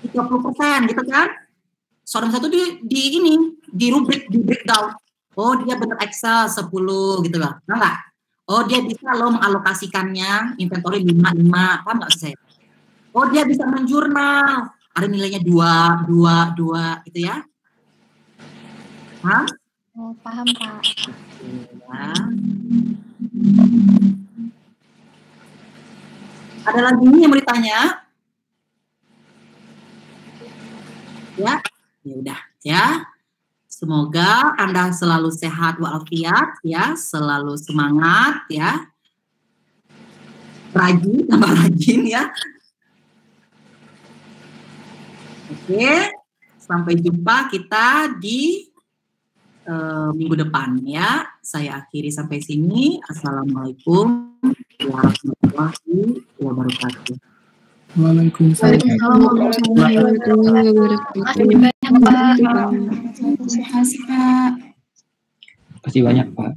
30% gitu kan? Soal nomor 1 di rubrik, di breakdown. Oh, dia benar Excel 10 gitu loh. Enggak? Oh, dia bisa loh mengalokasikannya inventory 5, paham nggak saya? Oh, dia bisa menjurnal. Ada nilainya 2 gitu ya. Paham? Oh, paham, Pak. Ya. Ada lagi nih yang mau ditanya? Ya, ya udah ya. Semoga Anda selalu sehat walafiat ya, selalu semangat ya. Rajin, tambah rajin ya. Oke, sampai jumpa kita di minggu depan ya. Saya akhiri sampai sini. Assalamualaikum warahmatullahi wabarakatuh. Waalaikumsalam. warahmatullahi wabarakatuh. Terima kasih, Pak. Terima kasih banyak, Pak.